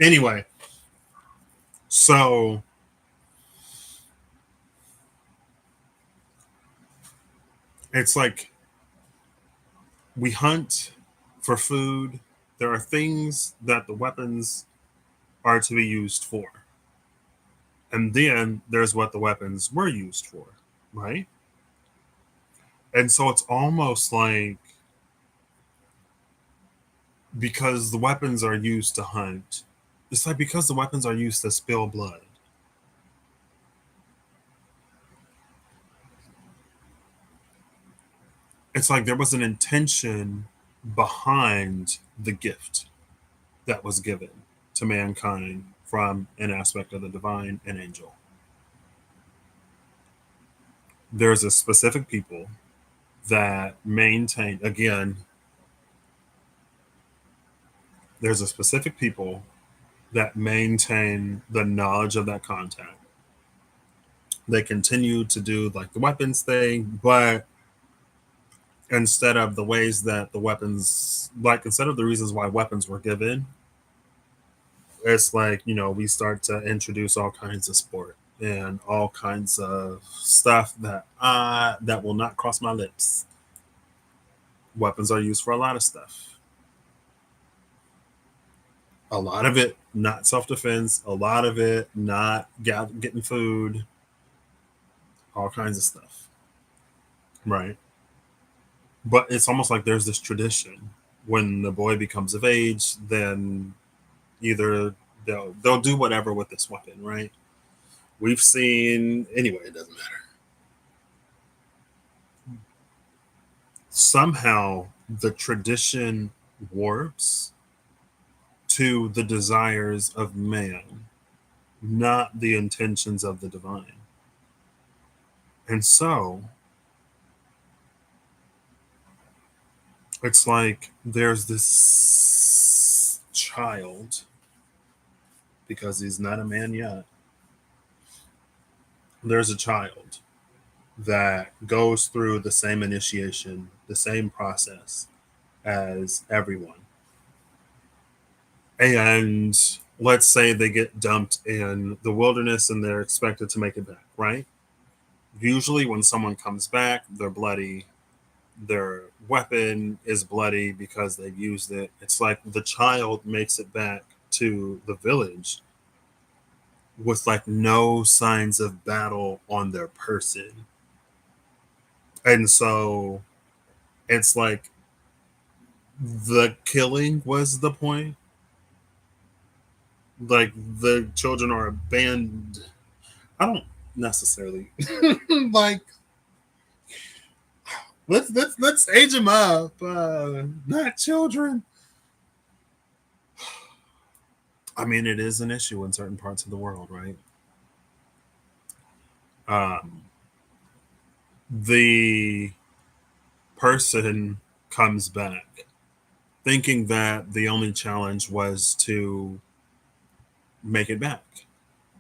Speaker 1: Anyway, so it's like we hunt for food. There are things that the weapons are to be used for. And then there's what the weapons were used for, right? And so it's almost like because the weapons are used to hunt, it's like because the weapons are used to spill blood, it's like there was an intention behind the gift that was given to mankind from an aspect of the divine and angel. There's a specific people that maintain, again, there's a specific people that maintain the knowledge of that contact. They continue to do like the weapons thing, but instead of the ways that the weapons, like instead of the reasons why weapons were given, it's like, we start to introduce all kinds of sport and all kinds of stuff that will not cross my lips. Weapons are used for a lot of stuff. A lot of it not self-defense, a lot of it not getting food, all kinds of stuff, right? But it's almost like there's this tradition when the boy becomes of age, then either they'll do whatever with this weapon, right? We've seen, anyway, it doesn't matter. Somehow the tradition warps to the desires of man, not the intentions of the divine. And so it's like there's this child, because he's not a man yet, there's a child that goes through the same initiation, the same process as everyone. And let's say they get dumped in the wilderness and they're expected to make it back, right? Usually, when someone comes back, they're bloody, their weapon is bloody because they've used it. It's like the child makes it back to the village with like no signs of battle on their person. And so it's like the killing was the point. Like the children are abandoned. I don't necessarily like let's age them up. Not children. I mean, it is an issue in certain parts of the world, right? Um, the person comes back thinking that the only challenge was to make it back,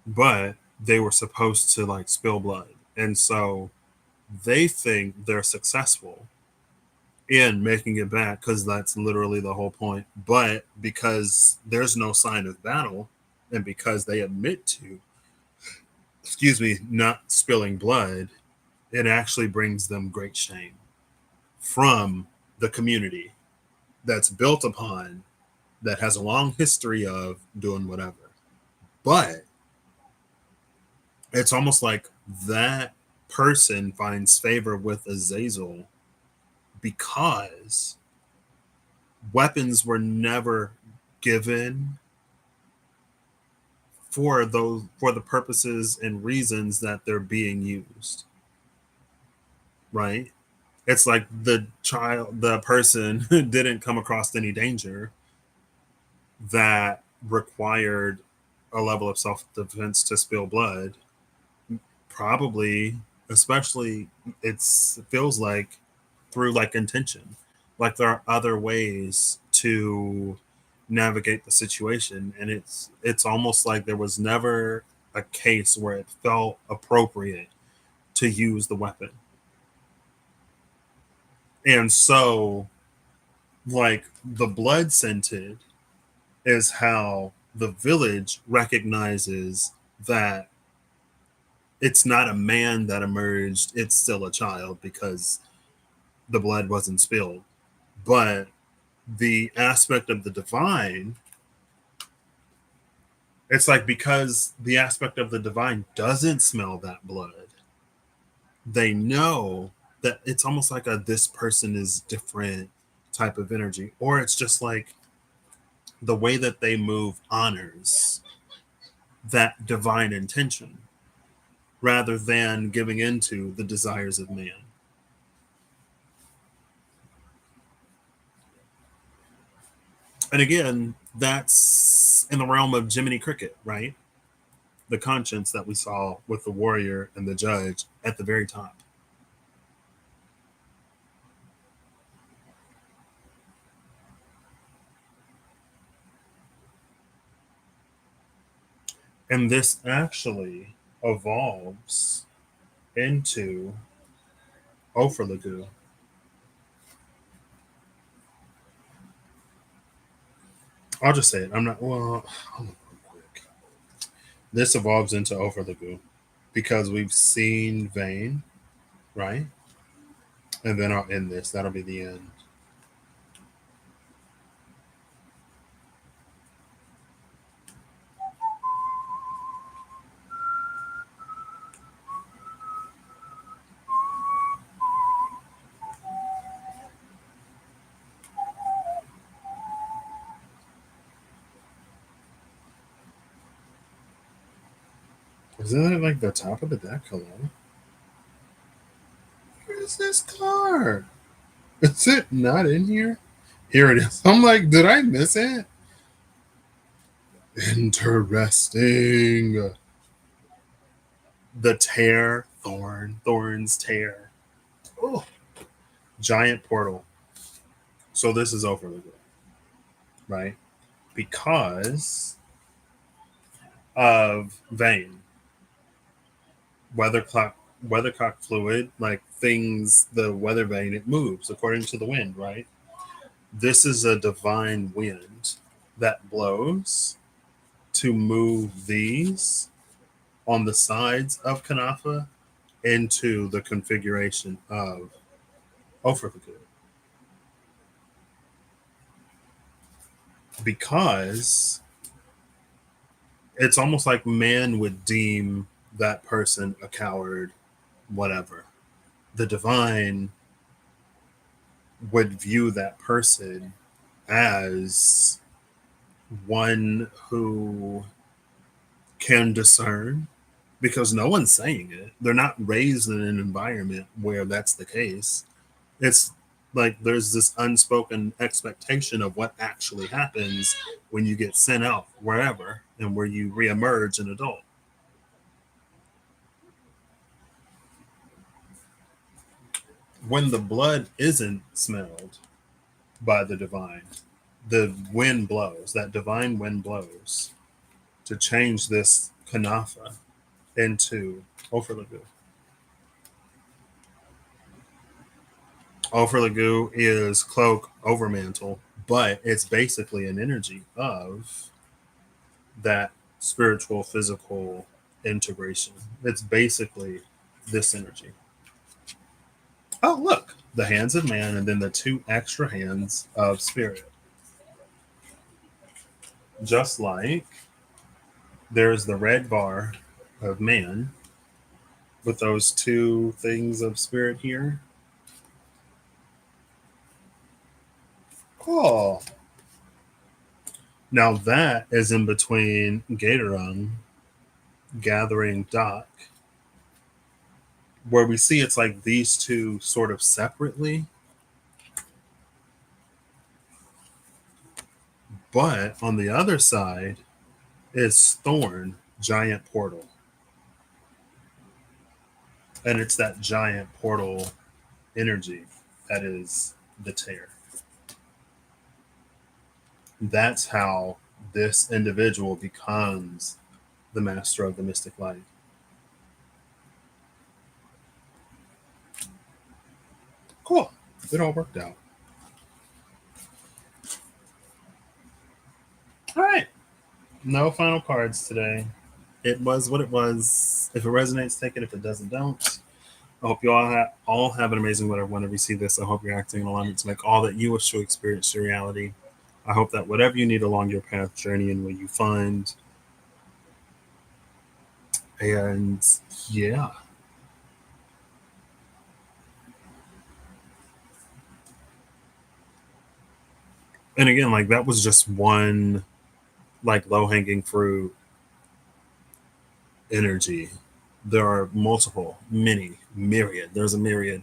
Speaker 1: but they were supposed to like spill blood, and so they think they're successful in making it back because that's literally the whole point. But because there's no sign of battle, and because they admit to, excuse me, not spilling blood, it actually brings them great shame from the community that's built upon, that has a long history of doing whatever. But it's almost like that person finds favor with Azazel because weapons were never given for the purposes and reasons that they're being used, right? It's like the person didn't come across any danger that required a level of self-defense to spill blood. Probably, especially, it feels like through like intention, like there are other ways to navigate the situation, and it's almost like there was never a case where it felt appropriate to use the weapon. And so, like, the blood scented is how the village recognizes that it's not a man that emerged, it's still a child because the blood wasn't spilled. But the aspect of the divine, it's like because the aspect of the divine doesn't smell that blood, they know that it's almost like a this person is different type of energy. Or it's just like the way that they move honors that divine intention rather than giving into the desires of man. And again, that's in the realm of Jiminy Cricket, right? The conscience that we saw with the warrior and the judge at the very top. And this actually evolves into Ofrlagu. I'll just say it. I'm not, well, I'll look real quick. This evolves into Ofrlagu because we've seen Vane, right? And then I'll end this. That'll be the end. Isn't that like the top of the deck? Hello? Where is this card? Is it not in here? Here it is. I'm like, did I miss it? Interesting. The tear, thorns, tear. Oh, giant portal. So this is over, right? Because of Vane, weathercock, weathercock fluid, like things, the weather vane, it moves according to the wind, right? This is a divine wind that blows to move these on the sides of Kanafa into the configuration of Ofrlagu. Because it's almost like man would deem that person a coward, whatever. The divine would view that person as one who can discern because no one's saying it. They're not raised in an environment where that's the case. It's like there's this unspoken expectation of what actually happens when you get sent out wherever and where you reemerge an adult. When the blood isn't smelled by the divine, the wind blows, that divine wind blows to change this Kanafa into Ofrlagu. Ofrlagu is cloak over mantle, but it's basically an energy of that spiritual physical integration. It's basically this energy. Oh, look, the hands of man and then the two extra hands of spirit. Just like there's the red bar of man with those two things of spirit here. Cool. Now that is in between Gatorung gathering dock, where we see it's like these two sort of separately, but on the other side is Thorn, giant portal. And it's that giant portal energy that is the tear. That's how this individual becomes the master of the mystic light. Cool. It all worked out. All right. No final cards today. It was what it was. If it resonates, take it. If it doesn't, don't. I hope you all have an amazing whenever you see this. I hope you're acting in alignment to make all that you wish to experience your reality. I hope that whatever you need along your path, journey, and where you find. And yeah. And again, like that was just one like low hanging fruit energy. There are multiple, many, myriad. There's a myriad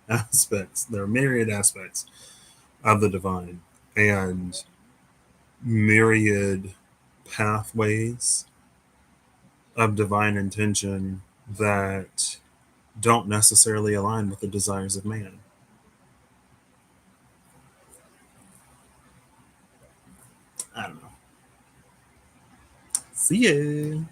Speaker 1: aspects. There are myriad aspects of the divine and myriad pathways of divine intention that don't necessarily align with the desires of man. I don't know. See ya.